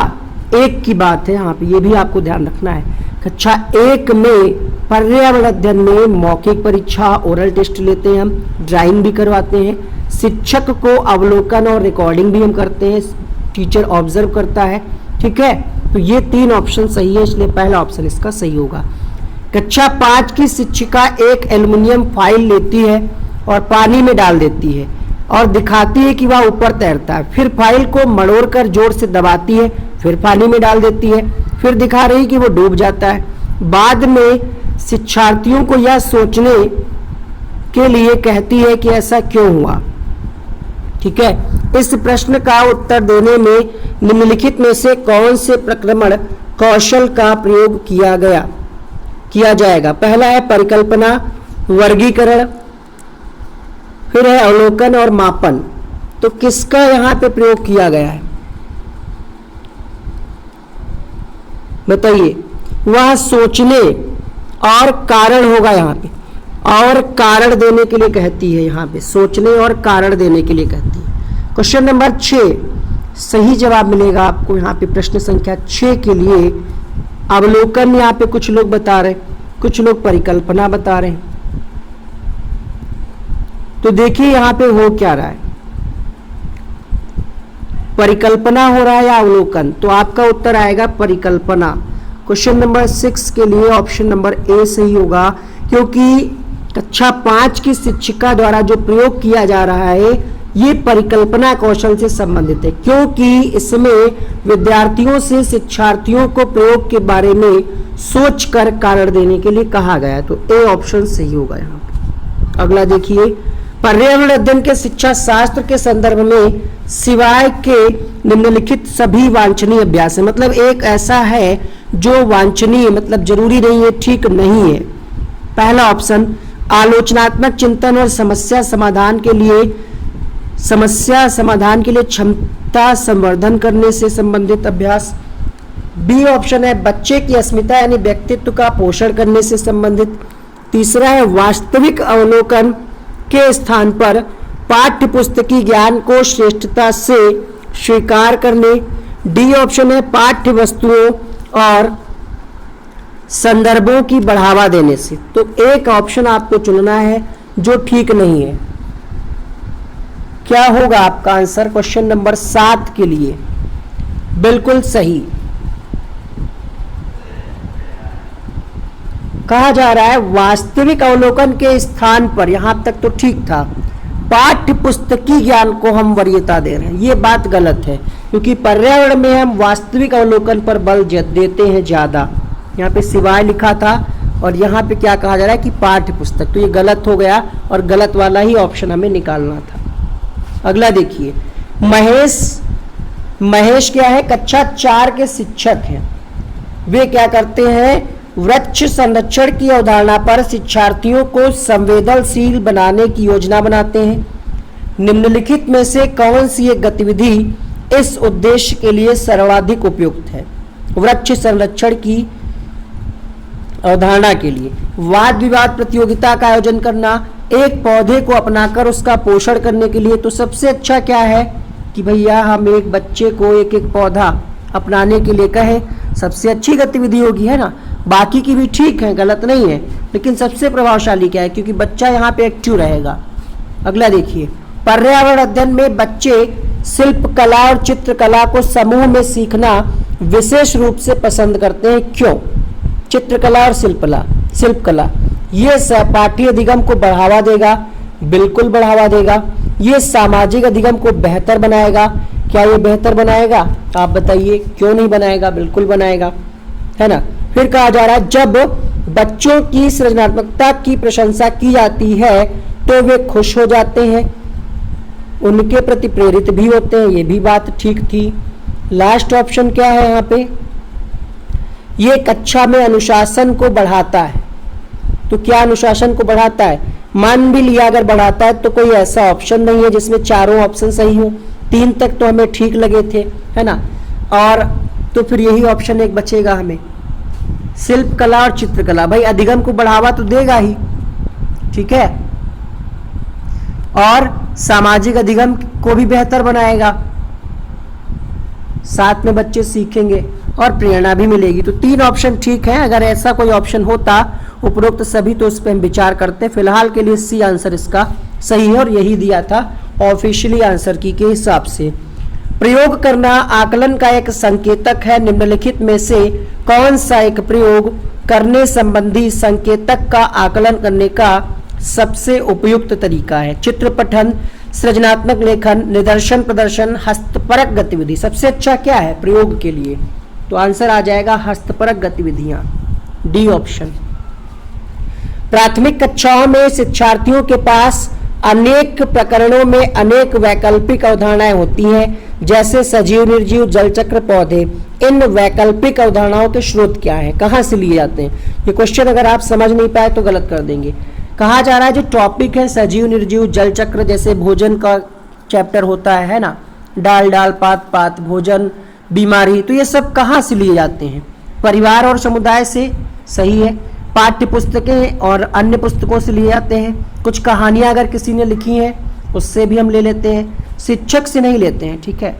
1 की बात है यहाँ पे, ये भी आपको ध्यान रखना है। कक्षा 1 में पर्यावरण अध्ययन में मौखिक परीक्षा, ओरल टेस्ट लेते हैं हम, ड्राइंग भी करवाते हैं, शिक्षक को अवलोकन और रिकॉर्डिंग भी हम करते हैं, टीचर ऑब्जर्व करता है, ठीक है। तो ये 3 ऑप्शन सही है, इसलिए पहला ऑप्शन इसका सही होगा। कक्षा 5 की शिक्षिका एक एल्युमिनियम फाइल लेती है और पानी में डाल देती है और दिखाती है कि वह ऊपर तैरता है, फिर फाइल को मड़ोड़कर जोर से दबाती है, फिर पानी में डाल देती है, फिर दिखा रही कि वो डूब जाता है। बाद में शिक्षार्थियों को यह सोचने के लिए कहती है कि ऐसा क्यों हुआ, ठीक है। इस प्रश्न का उत्तर देने में निम्नलिखित में से कौन से प्रक्रमण कौशल का प्रयोग किया जाएगा। पहला है परिकल्पना, वर्गीकरण, फिर है अवलोकन और मापन। तो किसका यहाँ पे प्रयोग किया गया है बताइए। वह सोचने और कारण होगा यहाँ पे, और कारण देने के लिए कहती है, यहाँ पे सोचने और कारण देने के लिए कहती है। क्वेश्चन नंबर 6 सही जवाब मिलेगा आपको यहाँ पे। प्रश्न संख्या 6 के लिए अवलोकन यहाँ पे कुछ लोग बता रहे, कुछ लोग परिकल्पना बता रहे हैं। तो देखिए यहाँ पे हो क्या रहा है, परिकल्पना हो रहा है या अवलोकन, तो आपका उत्तर आएगा परिकल्पना। क्वेश्चन नंबर 6 के लिए ऑप्शन नंबर ए सही होगा, क्योंकि कक्षा 5 की शिक्षिका द्वारा जो प्रयोग किया जा रहा है ये परिकल्पना कौशल से संबंधित है, क्योंकि इसमें विद्यार्थियों से शिक्षार्थियों को प्रयोग के बारे में सोचकर कारण देने के लिए कहा गया है। तो ए ऑप्शन सही होगा यहाँ पे। अगला देखिए पर्यावरण अध्ययन के शिक्षा शास्त्र के संदर्भ में सिवाय के निम्नलिखित सभी वांछनीय अभ्यास है। मतलब एक ऐसा है जो वांछनीय, मतलब जरूरी नहीं है, ठीक नहीं है। पहला ऑप्शन आलोचनात्मक चिंतन और समस्या समाधान के लिए क्षमता संवर्धन करने से संबंधित अभ्यास। बी ऑप्शन है बच्चे की अस्मिता यानी व्यक्तित्व का पोषण करने से संबंधित। तीसरा है वास्तविक अवलोकन के स्थान पर पाठ्य पुस्तकीय ज्ञान को श्रेष्ठता से स्वीकार करने। डी ऑप्शन है पाठ्य वस्तुओं और संदर्भों की बढ़ावा देने से। तो एक ऑप्शन आपको चुनना है जो ठीक नहीं है। क्या होगा आपका आंसर क्वेश्चन नंबर 7 के लिए? बिल्कुल सही। कहा जा रहा है वास्तविक अवलोकन के स्थान पर, यहां तक तो ठीक था, पाठ्य पुस्तकीय ज्ञान को हम वरीयता दे रहे हैं। ये बात गलत है क्योंकि पर्यावरण में हम वास्तविक अवलोकन पर बल देते हैं ज्यादा। यहाँ पे सिवाय लिखा था और यहाँ पे क्या कहा जा रहा है कि पाठ्य पुस्तक, तो ये गलत हो गया और गलत वाला ही ऑप्शन हमें निकालना था। अगला देखिए, महेश क्या है? कक्षा 4 के शिक्षक हैं। वे क्या करते हैं? वृक्ष संरक्षण की अवधारणा पर शिक्षार्थियों को संवेदनशील बनाने की योजना बनाते हैं। निम्नलिखित में से कौन सी एक गतिविधि इस उद्देश्य के लिए सर्वाधिक उपयुक्त है? वृक्ष संरक्षण की अवधारणा के लिए वाद विवाद प्रतियोगिता का आयोजन करना, एक पौधे को अपनाकर उसका पोषण करने के लिए। तो सबसे अच्छा क्या है कि भैया हम एक बच्चे को एक एक पौधा अपनाने के लिए कहें, सबसे अच्छी गतिविधि होगी, है ना। बाकी की भी ठीक है, गलत नहीं है, लेकिन सबसे प्रभावशाली क्या है? क्योंकि बच्चा यहाँ पे एक्टिव रहेगा। अगला देखिए, पर्यावरण अध्ययन में बच्चे शिल्पकला और चित्रकला को समूह में सीखना विशेष रूप से पसंद करते हैं। क्यों? चित्रकला और शिल्पकला ये सहपाठी अधिगम को बढ़ावा देगा, बिल्कुल बढ़ावा देगा। ये सामाजिक अधिगम को बेहतर बनाएगा। क्या ये बेहतर बनाएगा? आप बताइए, क्यों नहीं बनाएगा? बिल्कुल बनाएगा, है ना। फिर कहा जा रहा है जब बच्चों की सृजनात्मकता की प्रशंसा की जाती है तो वे खुश हो जाते हैं, उनके प्रति प्रेरित भी होते हैं। ये भी बात ठीक थी। लास्ट ऑप्शन क्या है यहाँ पे? ये कक्षा में अनुशासन को बढ़ाता है। तो क्या अनुशासन को बढ़ाता है? मान भी लिया अगर बढ़ाता है तो कोई ऐसा ऑप्शन नहीं है जिसमें चारों ऑप्शन सही हो। 3 तक तो हमें ठीक लगे थे, है ना। और तो फिर यही ऑप्शन एक बचेगा हमें, शिल्पकला और चित्रकला। भाई अधिगम को बढ़ावा तो देगा ही, ठीक है, और सामाजिक अधिगम को भी बेहतर बनाएगा। साथ में बच्चे सीखेंगे और प्रेरणा भी मिलेगी। तो 3 ऑप्शन ठीक है। अगर ऐसा कोई ऑप्शन होता उपरोक्त सभी तो उस पर हम विचार करते। फिलहाल के लिए सी आंसर इसका सही है और यही दिया था ऑफिशियली आंसर की के हिसाब से। प्रयोग करना आकलन का एक संकेतक है। निम्नलिखित में से कौन सा एक प्रयोग करने संबंधी संकेतक का आकलन करने का सबसे उपयुक्त तरीका है? चित्र पठन, सृजनात्मक लेखन, निदर्शन प्रदर्शन, हस्तपरक गतिविधि। सबसे अच्छा क्या है प्रयोग के लिए? तो आंसर आ जाएगा हस्तपरक गतिविधियां, डी ऑप्शन। प्राथमिक कक्षाओं में शिक्षार्थियों के पास अनेक प्रकरणों में अनेक वैकल्पिक अवधारणाएं होती हैं, जैसे सजीव, निर्जीव, जलचक्र, पौधे। इन वैकल्पिक अवधारणाओं के स्रोत क्या है, कहाँ से लिए जाते हैं? ये क्वेश्चन अगर आप समझ नहीं पाए तो गलत कर देंगे। कहा जा रहा है जो टॉपिक है सजीव, निर्जीव, जलचक्र, जैसे भोजन का चैप्टर होता है ना, डाल डाल, पात पात, भोजन, बीमारी, तो ये सब कहाँ से लिए जाते हैं? परिवार और समुदाय से, सही है। पाठ्य पुस्तकें और अन्य पुस्तकों से लिए जाते हैं। कुछ कहानियां अगर किसी ने लिखी हैं उससे भी हम ले लेते हैं, शिक्षक से नहीं लेते हैं, ठीक है।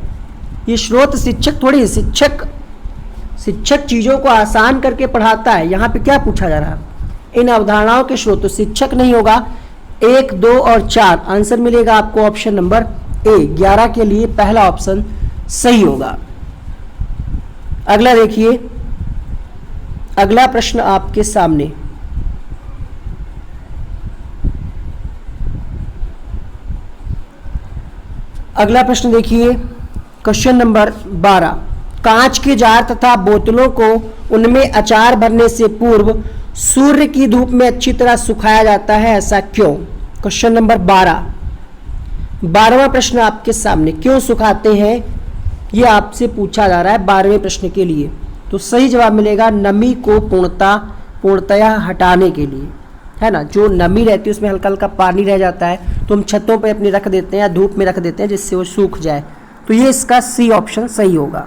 ये स्रोत शिक्षक थोड़ी, शिक्षक चीज़ों को आसान करके पढ़ाता है। यहाँ पे क्या पूछा जा रहा है? इन अवधारणाओं के स्रोत, तो शिक्षक नहीं होगा। 1, 2 और 4 आंसर मिलेगा आपको ऑप्शन नंबर ए। 11 के लिए पहला ऑप्शन सही होगा। अगला देखिए, अगला प्रश्न आपके सामने। अगला प्रश्न देखिए, क्वेश्चन नंबर 12। कांच के जार तथा बोतलों को उनमें अचार भरने से पूर्व सूर्य की धूप में अच्छी तरह सुखाया जाता है, ऐसा क्यों? Question number 12। 12वां प्रश्न आपके सामने, क्यों सुखाते हैं, ये आपसे पूछा जा रहा है 12वें प्रश्न के लिए। तो सही जवाब मिलेगा नमी को पूर्णतया हटाने के लिए, है ना। जो नमी रहती है उसमें हल्का हल्का पानी रह जाता है, तो हम छतों पे अपनी रख देते हैं या धूप में रख देते हैं जिससे वो सूख जाए। तो ये इसका सी ऑप्शन सही होगा।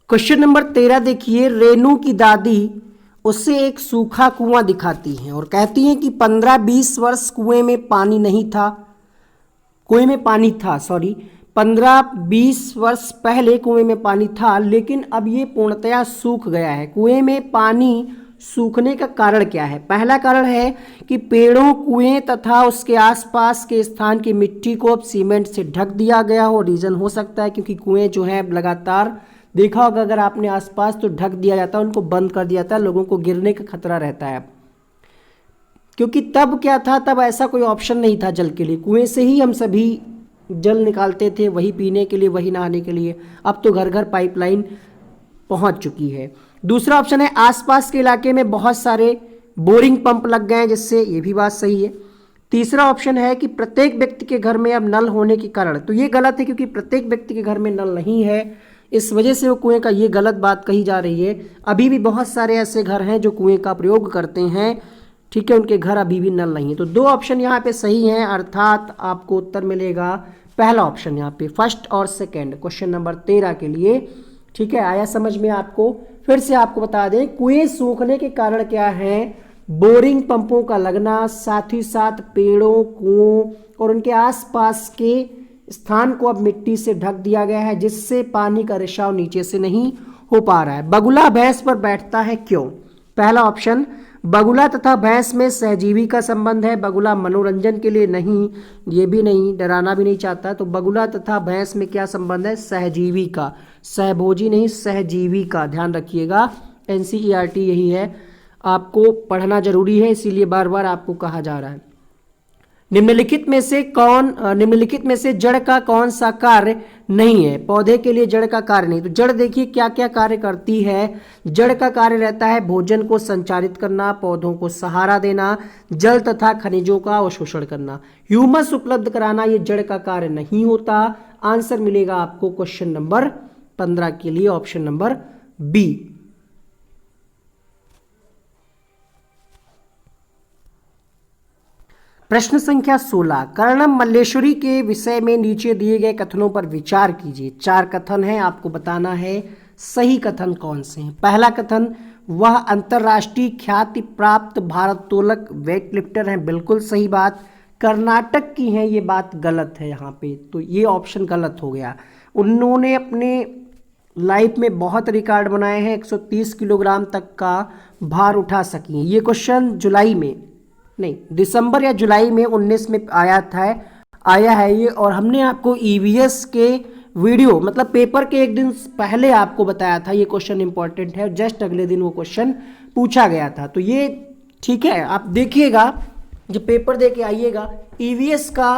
क्वेश्चन नंबर 13 देखिए, रेनू की दादी उसे एक सूखा कुआं दिखाती हैं और कहती हैं कि 15-20 वर्ष कुएं में पानी था 15-20 वर्ष पहले कुएं में पानी था, लेकिन अब ये पूर्णतया सूख गया है। कुएं में पानी सूखने का कारण क्या है? पहला कारण है कि पेड़ों, कुएं तथा उसके आसपास के स्थान की मिट्टी को अब सीमेंट से ढक दिया गया हो। रीजन हो सकता है क्योंकि कुएं जो है लगातार देखा होगा अगर आपने आसपास, तो ढक दिया जाता है, उनको बंद कर दिया जाता है, लोगों को गिरने का खतरा रहता है। क्योंकि तब क्या था, तब ऐसा कोई ऑप्शन नहीं था जल के लिए, कुएं से ही हम सभी जल निकालते थे, वही पीने के लिए, वही नहाने के लिए। अब तो घर घर पाइपलाइन पहुंच चुकी है। दूसरा ऑप्शन है आसपास के इलाके में बहुत सारे बोरिंग पंप लग गए हैं, जिससे, ये भी बात सही है। तीसरा ऑप्शन है कि प्रत्येक व्यक्ति के घर में अब नल होने के कारण, तो ये गलत है क्योंकि प्रत्येक व्यक्ति के घर में नल नहीं है, इस वजह से वो कुएं का, ये गलत बात कही जा रही है। अभी भी बहुत सारे ऐसे घर हैं जो कुएं का प्रयोग करते हैं, ठीक है, उनके घर अभी भी नल नहीं है। तो 2 ऑप्शन यहाँ पे सही हैं, अर्थात आपको उत्तर मिलेगा पहला ऑप्शन यहाँ पे, फर्स्ट और सेकंड, क्वेश्चन नंबर 13 के लिए। ठीक है, आया समझ में आपको? फिर से आपको बता दें, कुएं सूखने के कारण क्या है? बोरिंग पंपों का लगना, साथ ही साथ पेड़ों, कुओं और उनके आसपास के स्थान को अब मिट्टी से ढक दिया गया है, जिससे पानी का रिसाव नीचे से नहीं हो पा रहा है। बगुला भैंस पर बैठता है क्यों? पहला ऑप्शन, बगुला तथा भैंस में सहजीवी का संबंध है। बगुला मनोरंजन के लिए नहीं, ये भी नहीं, डराना भी नहीं चाहता। तो बगुला तथा भैंस में क्या संबंध है? सहजीवी का, सहभोजी नहीं, सहजीवी का, ध्यान रखिएगा। NCERT यही है, आपको पढ़ना जरूरी है, इसीलिए बार बार आपको कहा जा रहा है। निम्नलिखित में से जड़ का कौन सा कार्य नहीं है? पौधे के लिए जड़ का कार्य नहीं। तो जड़ देखिए क्या क्या कार्य करती है। जड़ का कार्य रहता है भोजन को संचारित करना, पौधों को सहारा देना, जल तथा खनिजों का अवशोषण करना, ह्यूमस उपलब्ध कराना, ये जड़ का कार्य नहीं होता। आंसर मिलेगा आपको क्वेश्चन नंबर 15 के लिए, ऑप्शन नंबर बी। प्रश्न संख्या 16, कर्णम मल्लेश्वरी के विषय में नीचे दिए गए कथनों पर विचार कीजिए। 4 कथन हैं, आपको बताना है सही कथन कौन से हैं। पहला कथन, वह अंतर्राष्ट्रीय ख्याति प्राप्त भारोत्तोलक वेट लिफ्टर हैं, बिल्कुल सही बात। कर्नाटक की हैं, ये बात गलत है यहाँ पे, तो ये ऑप्शन गलत हो गया। उन्होंने अपने लाइफ में बहुत रिकॉर्ड बनाए हैं, 130 किलोग्राम तक का भार उठा सकी हैं। ये क्वेश्चन जुलाई में नहीं, दिसंबर या जुलाई में 19 में आया है ये, और हमने आपको EVS के वीडियो, मतलब पेपर के एक दिन पहले आपको बताया था ये क्वेश्चन इंपॉर्टेंट है, जस्ट अगले दिन वो क्वेश्चन पूछा गया था। तो ये ठीक है, आप देखिएगा जब पेपर दे के आइएगा, EVS का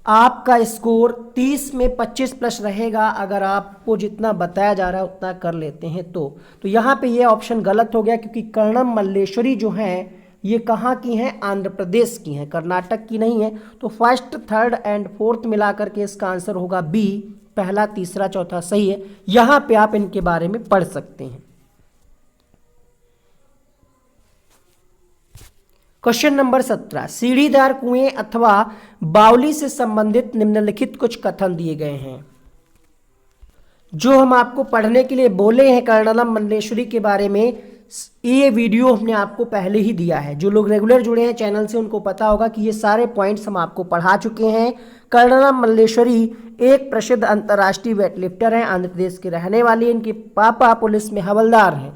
आपका स्कोर 30 में 25 प्लस रहेगा अगर आपको जितना बताया जा रहा है उतना कर लेते हैं तो यहाँ पे ये ऑप्शन गलत हो गया, क्योंकि कर्णम मल्लेश्वरी जो हैं ये कहाँ की हैं? आंध्र प्रदेश की हैं, कर्नाटक की नहीं है। तो फर्स्ट, थर्ड एंड फोर्थ मिलाकर के इसका आंसर होगा बी, पहला, तीसरा, चौथा सही है। यहाँ पे आप इनके बारे में पढ़ सकते हैं। क्वेश्चन नंबर 17, सीढ़ीदार कुएं अथवा बावली से संबंधित निम्नलिखित कुछ कथन दिए गए हैं। जो हम आपको पढ़ने के लिए बोले हैं कर्णम मल्लेश्वरी के बारे में, ये वीडियो हमने आपको पहले ही दिया है। जो लोग रेगुलर जुड़े हैं चैनल से उनको पता होगा कि ये सारे पॉइंट्स हम आपको पढ़ा चुके हैं। कर्णम मल्लेश्वरी एक प्रसिद्ध अंतर्राष्ट्रीय वेटलिफ्टर हैं, आंध्र प्रदेश के रहने वाली। इनके पापा पुलिस में हवलदार हैं।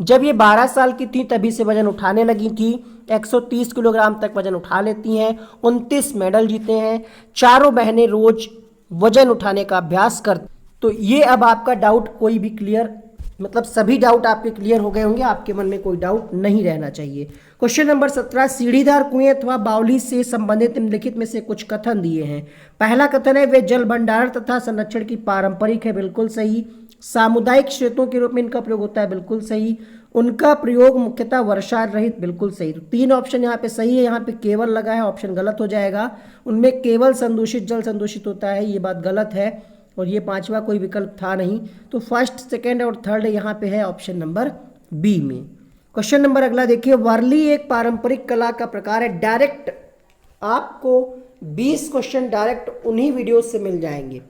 जब ये 12 साल की थी तभी से वजन उठाने लगी थी, 130 किलोग्राम तक वजन उठा लेती हैं, 29 मेडल जीते हैं। चारों बहनें रोज वजन उठाने का अभ्यास करती। तो ये अब आपका डाउट कोई भी क्लियर, मतलब सभी डाउट आपके क्लियर हो गए होंगे, आपके मन में कोई डाउट नहीं रहना चाहिए। क्वेश्चन नंबर 17, सीढ़ीदार कुएं अथवा बावली से संबंधित निम्नलिखित में से कुछ कथन दिए हैं। पहला कथन है वे जल भंडारण तथा संरक्षण की पारंपरिक है, बिल्कुल सही। सामुदायिक स्रोतों के रूप में इनका प्रयोग होता है, बिल्कुल सही। उनका प्रयोग मुख्यतः वर्षा रहित, बिल्कुल सही। तो 3 ऑप्शन यहाँ पे सही है, यहाँ पे केवल लगा है, ऑप्शन गलत हो जाएगा। उनमें केवल संदूषित जल संदूषित होता है, ये बात गलत है। और ये 5वां कोई विकल्प था नहीं। तो फर्स्ट, सेकेंड और थर्ड यहाँ पे है ऑप्शन नंबर बी में। क्वेश्चन नंबर अगला देखिए, वर्ली एक पारंपरिक कला का प्रकार है। डायरेक्ट आपको 20 क्वेश्चन डायरेक्ट उन्हीं वीडियो से मिल जाएंगे।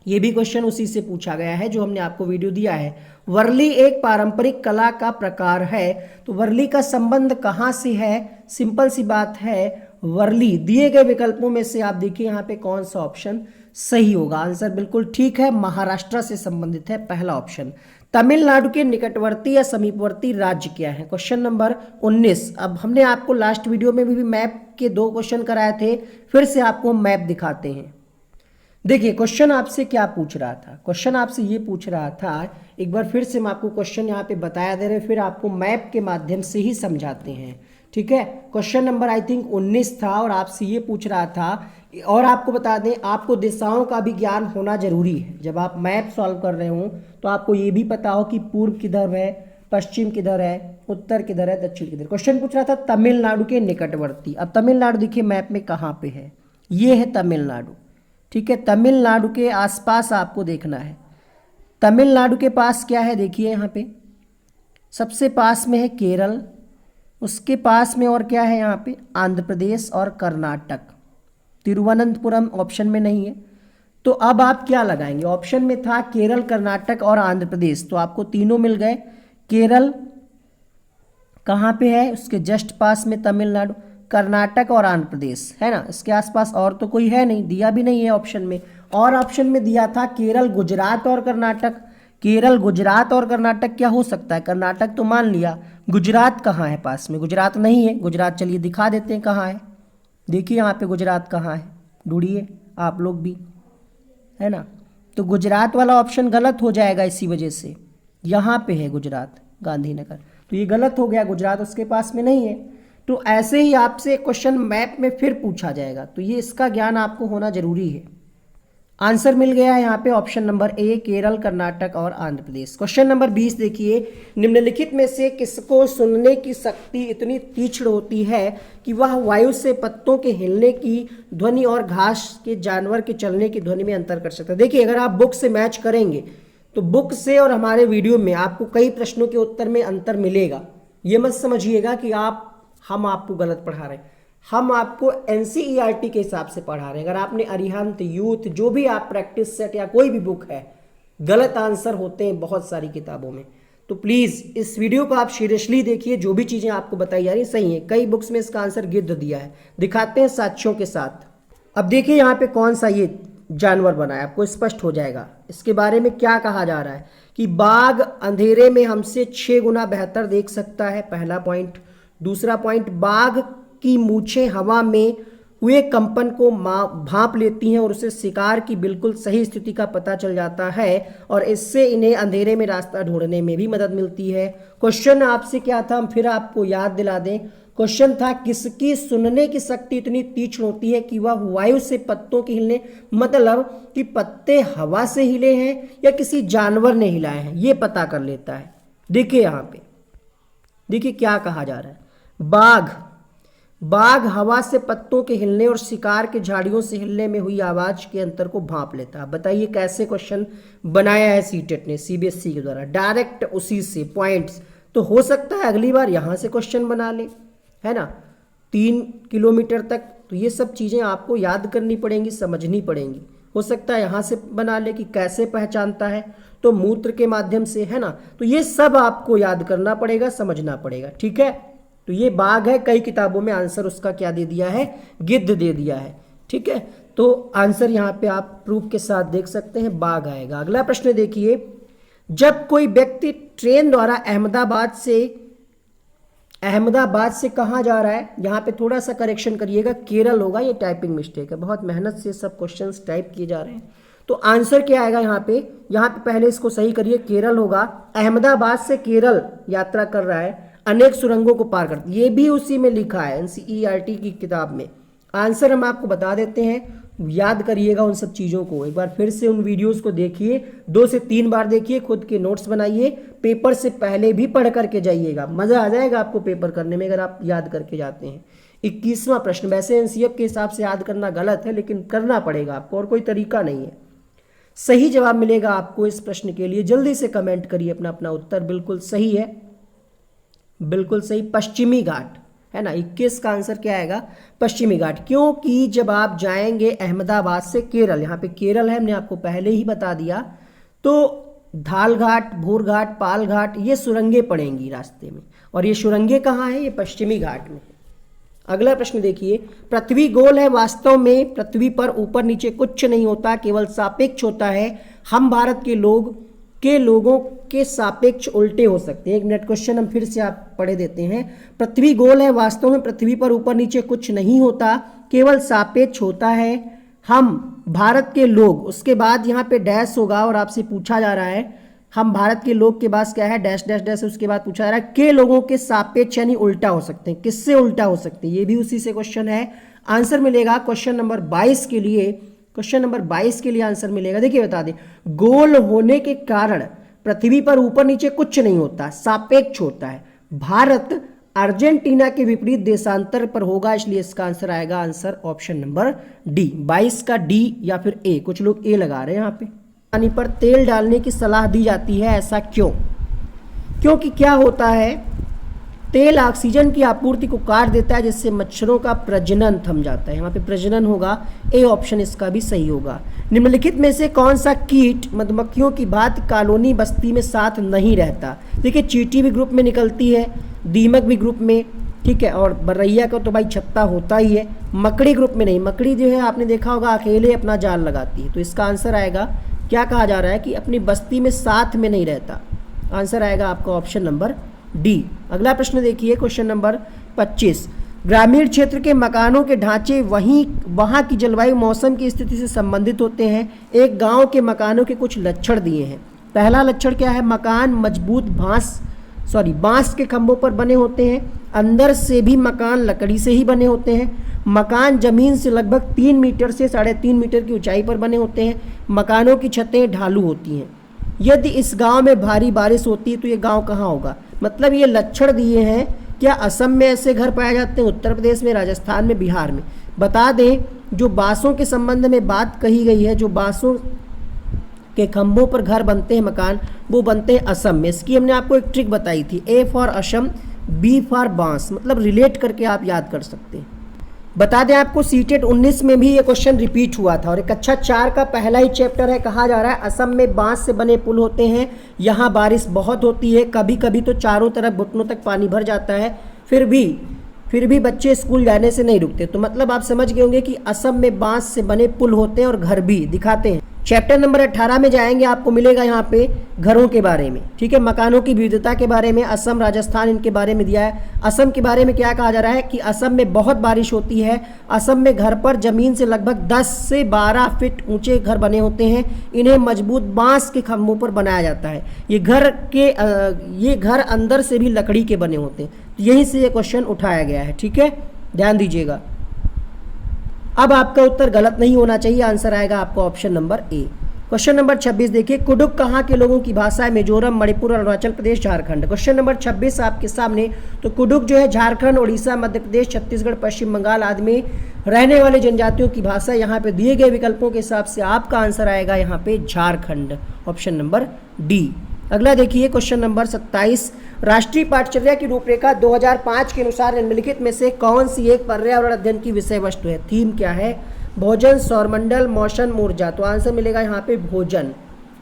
ये भी क्वेश्चन उसी से पूछा गया है जो हमने आपको वीडियो दिया है। वर्ली एक पारंपरिक कला का प्रकार है, तो वर्ली का संबंध कहाँ से है? सिंपल सी बात है, वर्ली दिए गए विकल्पों में से आप देखिए यहाँ पे कौन सा ऑप्शन सही होगा। आंसर बिल्कुल ठीक है, महाराष्ट्र से संबंधित है पहला ऑप्शन। तमिलनाडु के निकटवर्ती या समीपवर्ती राज्य क्या है? Question number 19। अब हमने आपको लास्ट वीडियो में भी मैप के 2 क्वेश्चन कराए थे, फिर से आपको मैप दिखाते हैं। देखिए क्वेश्चन आपसे क्या पूछ रहा था, क्वेश्चन आपसे ये पूछ रहा था, एक बार फिर से हम आपको क्वेश्चन यहाँ पे बताया दे रहे हैं, फिर आपको मैप के माध्यम से ही समझाते हैं, ठीक है। क्वेश्चन नंबर आई थिंक 19 था और आपसे ये पूछ रहा था, और आपको बता दें आपको दिशाओं का भी ज्ञान होना जरूरी है। जब आप मैप सॉल्व कर रहे हो तो आपको ये भी पता हो कि पूर्व किधर है, पश्चिम किधर है, उत्तर किधर है, दक्षिण किधर। क्वेश्चन पूछ रहा था तमिलनाडु के निकटवर्ती। अब तमिलनाडु देखिए मैप में कहाँ पे है, ये है तमिलनाडु, ठीक है। तमिलनाडु के आसपास आपको देखना है। तमिलनाडु के पास क्या है देखिए, यहाँ पे सबसे पास में है केरल, उसके पास में और क्या है यहाँ पे, आंध्र प्रदेश और कर्नाटक। तिरुवनंतपुरम ऑप्शन में नहीं है, तो अब आप क्या लगाएंगे? ऑप्शन में था केरल, कर्नाटक और आंध्र प्रदेश, तो आपको तीनों मिल गए। केरल कहाँ पे है? उसके जस्ट पास में तमिलनाडु, कर्नाटक और आंध्र प्रदेश है ना, इसके आसपास और तो कोई है नहीं, दिया भी नहीं है ऑप्शन में। और ऑप्शन में दिया था केरल, गुजरात और कर्नाटक। केरल, गुजरात और कर्नाटक क्या हो सकता है? कर्नाटक तो मान लिया, गुजरात कहाँ है पास में? गुजरात नहीं है। गुजरात चलिए दिखा देते हैं कहाँ है, देखिए यहाँ पे गुजरात कहाँ है, ढूंढिए आप लोग भी, है ना। तो गुजरात वाला ऑप्शन गलत हो जाएगा, इसी वजह से यहाँ पे है गुजरात, गांधीनगर, तो ये गलत हो गया, गुजरात उसके पास में नहीं है। तो ऐसे ही आपसे क्वेश्चन मैप में फिर पूछा जाएगा, तो ये इसका ज्ञान आपको होना जरूरी है। आंसर मिल गया है यहाँ पे option number A, Kerala, Karnataka और आंध्र प्रदेश। क्वेश्चन नंबर 20 देखिए, निम्नलिखित में से किसको सुनने की शक्ति इतनी तीक्ष्ण होती है कि वह वायु से पत्तों के हिलने की ध्वनि और घास के जानवर के चलने की ध्वनि में अंतर कर सकता है? देखिए अगर आप बुक से मैच करेंगे तो बुक से और हमारे वीडियो में आपको कई प्रश्नों के उत्तर में अंतर मिलेगा। ये मत समझिएगा कि हम आपको गलत पढ़ा रहे हैं, हम आपको एनसीईआरटी के हिसाब से पढ़ा रहे हैं। अगर आपने अरिहंत, यूथ, जो भी आप प्रैक्टिस सेट या कोई भी बुक है, गलत आंसर होते हैं बहुत सारी किताबों में। तो प्लीज़ इस वीडियो को आप सीरियसली देखिए, जो भी चीज़ें आपको बताई जा रही सही है। कई बुक्स में इसका आंसर गिद्ध दिया है, दिखाते हैं साक्ष्यों के साथ। अब देखिए यहाँ पे कौन सा ये जानवर बना है, आपको स्पष्ट हो जाएगा। इसके बारे में क्या कहा जा रहा है कि बाघ अंधेरे में हमसे 6 गुना बेहतर देख सकता है, पहला पॉइंट। दूसरा पॉइंट, बाघ की मूछें हवा में हुए कंपन को भांप लेती हैं और उसे शिकार की बिल्कुल सही स्थिति का पता चल जाता है और इससे इन्हें अंधेरे में रास्ता ढूंढने में भी मदद मिलती है। क्वेश्चन आपसे क्या था, हम फिर आपको याद दिला दें। क्वेश्चन था किसकी सुनने की शक्ति इतनी तीक्ष्ण होती है कि वह वायु से पत्तों के हिलने, मतलब कि पत्ते हवा से हिले हैं या किसी जानवर ने हिलाए हैं, ये पता कर लेता है। देखिए यहाँ पे देखिए क्या कहा जा रहा है, बाघ हवा से पत्तों के हिलने और शिकार के झाड़ियों से हिलने में हुई आवाज के अंतर को भांप लेता है। बताइए कैसे क्वेश्चन बनाया है सीटेट ने, सीबीएसई के द्वारा, डायरेक्ट उसी से पॉइंट्स। तो हो सकता है अगली बार यहां से क्वेश्चन बना ले, है ना, 3 किलोमीटर तक। तो ये सब चीजें आपको याद करनी पड़ेंगी, समझनी पड़ेंगी। हो सकता है यहां से बना ले कि कैसे पहचानता है, तो मूत्र के माध्यम से, है ना। तो ये सब आपको याद करना पड़ेगा, समझना पड़ेगा, ठीक है। तो ये बाघ है, कई किताबों में आंसर उसका क्या दे दिया है, गिद्ध दे दिया है, ठीक है। तो आंसर यहाँ पे आप प्रूफ के साथ देख सकते हैं, बाघ आएगा। अगला प्रश्न देखिए, जब कोई व्यक्ति ट्रेन द्वारा अहमदाबाद से कहाँ जा रहा है, यहाँ पे थोड़ा सा करेक्शन करिएगा, केरल होगा, ये टाइपिंग मिस्टेक है, बहुत मेहनत से सब क्वेश्चंस टाइप किए जा रहे हैं। तो आंसर क्या आएगा यहाँ पे पहले इसको सही करिए, केरल होगा। अहमदाबाद से केरल यात्रा कर रहा है, अनेक सुरंगों को पार कर, ये भी उसी में लिखा है एनसीईआरटी की किताब में। आंसर हम आपको बता देते हैं, याद करिएगा उन सब चीज़ों को। एक बार फिर से उन वीडियोस को देखिए, 2 से 3 बार देखिए, खुद के नोट्स बनाइए, पेपर से पहले भी पढ़ करके जाइएगा, मज़ा आ जाएगा आपको पेपर करने में अगर आप याद करके जाते हैं। 21वां प्रश्न, वैसे एनसीएफ के हिसाब से याद करना गलत है, लेकिन करना पड़ेगा आपको, और कोई तरीका नहीं है। सही जवाब मिलेगा आपको इस प्रश्न के लिए, जल्दी से कमेंट करिए अपना अपना उत्तर। बिल्कुल सही है, बिल्कुल सही, पश्चिमी घाट है ना। 21 का आंसर क्या आएगा? पश्चिमी घाट। क्योंकि जब आप जाएंगे अहमदाबाद से केरल, यहाँ पे केरल है, हमने आपको पहले ही बता दिया, तो धाल घाट, भूर घाट, पाल घाट, ये सुरंगें पड़ेंगी रास्ते में, और ये सुरंगें कहाँ है? ये पश्चिमी घाट में। अगला प्रश्न देखिए, पृथ्वी गोल है, वास्तव में पृथ्वी पर ऊपर नीचे कुछ नहीं होता, केवल सापेक्ष होता है। हम भारत के लोगों के सापेक्ष उल्टे हो सकते हैं। 1 मिनट, क्वेश्चन हम फिर से आप पढ़े देते हैं। पृथ्वी गोल है, वास्तव में पृथ्वी पर ऊपर नीचे कुछ नहीं होता, केवल सापेक्ष होता है। हम भारत के लोग, उसके बाद यहाँ पे डैश होगा और आपसे पूछा जा रहा है, हम भारत के लोग के पास क्या है? डैश डैश डैश, उसके बाद पूछा जा रहा है के लोगों के सापेक्ष यानी उल्टा हो सकते हैं। किससे उल्टा हो सकते हैं? ये भी उसी से क्वेश्चन है। आंसर मिलेगा क्वेश्चन नंबर 22 के लिए। क्वेश्चन नंबर 22 के लिए आंसर मिलेगा, देखिए बता दें, गोल होने के कारण पृथ्वी पर ऊपर नीचे कुछ नहीं होता, सापेक्ष होता है। भारत अर्जेंटीना के विपरीत देशांतर पर होगा, इसलिए इसका आंसर आएगा आंसर ऑप्शन नंबर डी। 22 का डी या फिर ए, कुछ लोग ए लगा रहे हैं यहाँ पे। पानी पर तेल डालने की सलाह दी जाती है, ऐसा क्यों? क्योंकि क्या होता है, तेल ऑक्सीजन की आपूर्ति को काट देता है, जिससे मच्छरों का प्रजनन थम जाता है। यहाँ पे प्रजनन होगा, ए ऑप्शन इसका भी सही होगा। निम्नलिखित में से कौन सा कीट मधुमक्खियों की भांति कॉलोनी बस्ती में साथ नहीं रहता? देखिए, चींटी भी ग्रुप में निकलती है, दीमक भी ग्रुप में, ठीक है, और बरैया का तो भाई छत्ता होता ही है। मकड़ी ग्रुप में नहीं, मकड़ी जो है आपने देखा होगा अकेले अपना जाल लगाती है। तो इसका आंसर आएगा, क्या कहा जा रहा है कि अपनी बस्ती में साथ में नहीं रहता। आंसर आएगा आपका ऑप्शन नंबर डी। अगला प्रश्न देखिए, क्वेश्चन नंबर 25, ग्रामीण क्षेत्र के मकानों के ढांचे वहाँ की जलवायु मौसम की स्थिति से संबंधित होते हैं। एक गांव के मकानों के कुछ लक्षण दिए हैं। पहला लक्षण क्या है? मकान मजबूत बांस के खंभों पर बने होते हैं। अंदर से भी मकान लकड़ी से ही बने होते हैं। मकान जमीन से लगभग 3 मीटर से 3.5 मीटर की ऊंचाई पर बने होते हैं। मकानों की छतें ढालू होती हैं। यदि इस गांव में भारी बारिश होती है तो ये गांव कहाँ होगा? मतलब ये लक्षण दिए हैं। क्या असम में ऐसे घर पाए जाते हैं, उत्तर प्रदेश में, राजस्थान में, बिहार में? बता दें, जो बांसों के संबंध में बात कही गई है, जो बांसों के खंभों पर घर बनते हैं, मकान, वो बनते हैं असम में। इसकी हमने आपको एक ट्रिक बताई थी, A for Assam, B for बांस, मतलब रिलेट करके आप याद कर सकते हैं। बता दें आपको, सीटेट 19 में भी ये क्वेश्चन रिपीट हुआ था, और कक्षा 4 का पहला ही चैप्टर है। कहा जा रहा है असम में बांस से बने पुल होते हैं, यहाँ बारिश बहुत होती है, कभी कभी तो चारों तरफ घुटनों तक पानी भर जाता है, फिर भी बच्चे स्कूल जाने से नहीं रुकते। तो मतलब आप समझ गए होंगे कि असम में बांस से बने पुल होते हैं और घर भी दिखाते हैं। चैप्टर नंबर 18 में जाएंगे, आपको मिलेगा यहाँ पे घरों के बारे में, ठीक है, मकानों की विविधता के बारे में, असम, राजस्थान, इनके बारे में दिया है। असम के बारे में क्या कहा जा रहा है कि असम में बहुत बारिश होती है। असम में घर पर जमीन से लगभग 10 से 12 फीट ऊंचे घर बने होते हैं। इन्हें मजबूत बांस के खंभों पर बनाया जाता है। ये घर अंदर से भी लकड़ी के बने होते हैं। यहीं से ये क्वेश्चन उठाया गया है, ठीक है, ध्यान दीजिएगा। अब आपका उत्तर गलत नहीं होना चाहिए, आंसर आएगा आपका option number A. Question number 26 देखिए, कुडुक कहाँ के लोगों की भाषा है? मिजोरम, मणिपुर, अरुणाचल प्रदेश, झारखंड। क्वेश्चन नंबर 26 आपके सामने। तो कुडुक जो है झारखंड, उड़ीसा, मध्य प्रदेश, छत्तीसगढ़, पश्चिम बंगाल आदि में रहने वाले जनजातियों की भाषा। यहाँ पे दिए गए विकल्पों के हिसाब से आपका आंसर आएगा यहाँ पे झारखंड, ऑप्शन नंबर डी। अगला देखिए, क्वेश्चन नंबर 27, राष्ट्रीय पाठचर्या की रूपरेखा 2005 के अनुसार निम्नलिखित में से कौन सी एक पर्यावरण अध्ययन की विषय वस्तु है? थीम क्या है? भोजन, सौरमंडल, मौसम, ऊर्जा। तो आंसर मिलेगा यहाँ पे भोजन,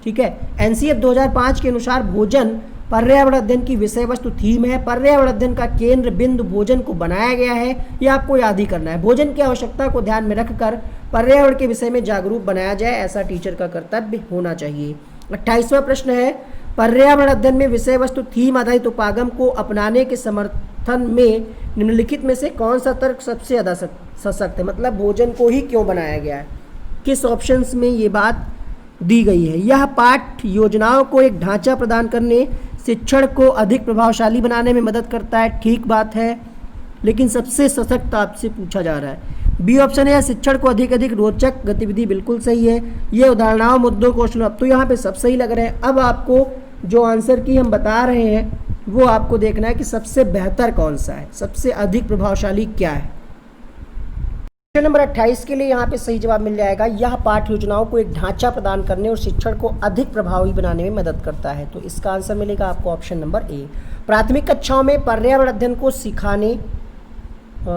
ठीक है। एनसीएफ 2005 के अनुसार भोजन पर्यावरण अध्ययन की विषय वस्तु थीम है। पर्यावरण अध्ययन का केंद्र बिंदु भोजन को बनाया गया है, यह आपको याद ही करना है। भोजन की आवश्यकता को ध्यान में रखकर पर्यावरण के विषय में जागरूक बनाया जाए, ऐसा टीचर का कर्तव्य होना चाहिए। 28वां प्रश्न है, पर्यावरण अध्ययन में विषय वस्तु थीम आधारित उपागम को अपनाने के समर्थन में निम्नलिखित में से कौन सा तर्क सबसे ज़्यादा सशक्त है? मतलब भोजन को ही क्यों बनाया गया है, किस ऑप्शंस में ये बात दी गई है? यह पाठ योजनाओं को एक ढांचा प्रदान करने, शिक्षण को अधिक प्रभावशाली बनाने में मदद करता है, ठीक बात है, लेकिन सबसे सशक्त आपसे पूछा जा रहा है। बी ऑप्शन है शिक्षण को अधिक रोचक गतिविधि, बिल्कुल सही है। ये उदाहरणाओं मुद्दों क्वेश्चन, अब तो यहाँ पे सब सही लग रहे हैं। अब आपको जो आंसर की हम बता रहे हैं वो आपको देखना है कि सबसे बेहतर कौन सा है, सबसे अधिक प्रभावशाली क्या है। क्वेश्चन नंबर 28 के लिए यहाँ पे सही जवाब मिल जाएगा, यह पाठ्य योजनाओं को एक ढांचा प्रदान करने और शिक्षण को अधिक प्रभावी बनाने में मदद करता है। तो इसका आंसर मिलेगा आपको ऑप्शन नंबर ए। प्राथमिक कक्षाओं में पर्यावरण अध्ययन को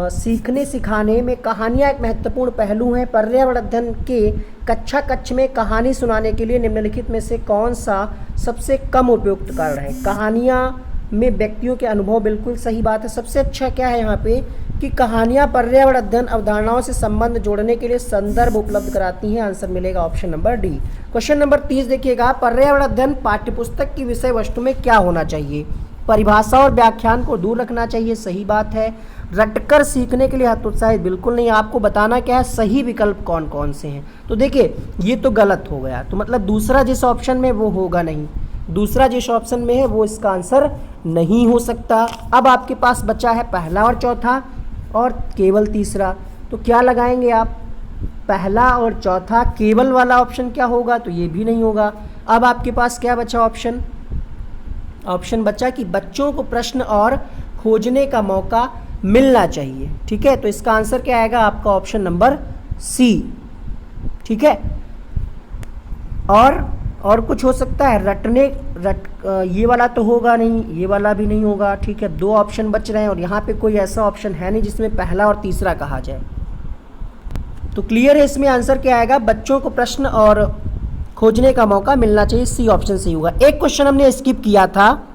सीखने सिखाने में कहानियाँ एक महत्वपूर्ण पहलू हैं। पर्यावरण अध्ययन के कक्ष में कहानी सुनाने के लिए निम्नलिखित में से कौन सा सबसे कम उपयुक्त कारण है। कहानियाँ में व्यक्तियों के अनुभव, बिल्कुल सही बात है। सबसे अच्छा क्या है यहाँ पे कि कहानियाँ पर्यावरण अध्ययन अवधारणाओं से संबंध जोड़ने के लिए संदर्भ उपलब्ध कराती हैं। आंसर मिलेगा option number D. Question number 30 देखिएगा, पर्यावरण अध्ययन पाठ्यपुस्तक की विषय वस्तु में क्या होना चाहिए। परिभाषा और व्याख्यान को दूर रखना चाहिए, सही बात है। रटकर सीखने के लिए हतोत्साहित, बिल्कुल नहीं। आपको बताना क्या है सही विकल्प कौन कौन से हैं। तो देखिए ये तो गलत हो गया, तो मतलब दूसरा जिस ऑप्शन में वो होगा नहीं, दूसरा जिस ऑप्शन में है वो इसका आंसर नहीं हो सकता। अब आपके पास बचा है पहला और चौथा और केवल तीसरा, तो क्या लगाएंगे आप, पहला और चौथा, केवल वाला ऑप्शन क्या होगा, तो ये भी नहीं होगा। अब आपके पास क्या बचा ऑप्शन बचा कि बच्चों को प्रश्न और खोजने का मौका मिलना चाहिए। ठीक है, तो इसका आंसर क्या आएगा आपका ऑप्शन नंबर सी। ठीक है, और कुछ हो सकता है, ये वाला तो होगा नहीं, ये वाला भी नहीं होगा। ठीक है, 2 ऑप्शन बच रहे हैं और यहाँ पे कोई ऐसा ऑप्शन है नहीं जिसमें पहला और तीसरा कहा जाए। तो क्लियर है, इसमें आंसर क्या आएगा, बच्चों को प्रश्न और खोजने का मौका मिलना चाहिए, सी ऑप्शन सही होगा। एक क्वेश्चन हमने स्किप किया था,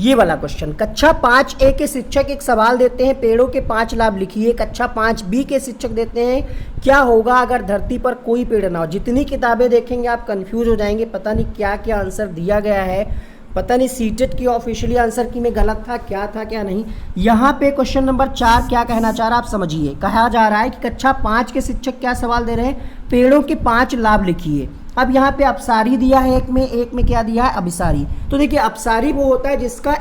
ये वाला क्वेश्चन। कक्षा 5A के शिक्षक एक सवाल देते हैं, पेड़ों के 5 लाभ लिखिए। कक्षा 5B के शिक्षक देते हैं, क्या होगा अगर धरती पर कोई पेड़ ना हो। जितनी किताबें देखेंगे आप कंफ्यूज हो जाएंगे, पता नहीं क्या क्या आंसर दिया गया है, पता नहीं सीटेट की ऑफिशियली आंसर की में गलत था क्या नहीं। यहाँ पे क्वेश्चन नंबर 4 क्या कहना चाह रहा है आप समझिए। कहा जा रहा है कि कक्षा 5 के शिक्षक क्या सवाल दे रहे हैं, पेड़ों के 5 लाभ लिखिए। अब यहाँ पे अपसारी दिया है, एक में क्या दिया है, अभिसारी। तो देखिए अपसारी वो होता है जिसका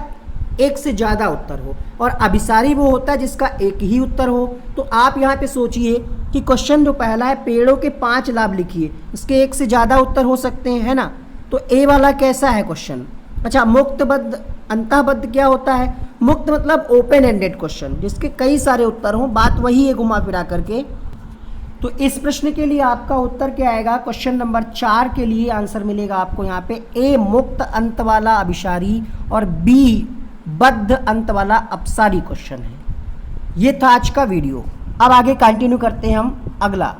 एक से ज़्यादा उत्तर हो और अभिसारी वो होता है जिसका एक ही उत्तर हो। तो आप यहाँ पे सोचिए कि क्वेश्चन जो पहला है पेड़ों के 5 लाभ लिखिए, इसके एक से ज़्यादा उत्तर हो सकते हैं, है ना। तो ए वाला कैसा है क्वेश्चन। अच्छा, मुक्तबद्ध अंतःबद्ध क्या होता है, मुक्त मतलब ओपन एंडेड क्वेश्चन जिसके कई सारे उत्तर हों, बात वही है घुमा फिरा करके। तो इस प्रश्न के लिए आपका उत्तर क्या आएगा, क्वेश्चन नंबर 4 के लिए आंसर मिलेगा आपको यहाँ पे ए मुक्त अंत वाला अभिसारी और बी बद्ध अंत वाला अपसारी क्वेश्चन है। ये था आज का वीडियो। अब आगे कंटिन्यू करते हैं हम अगला।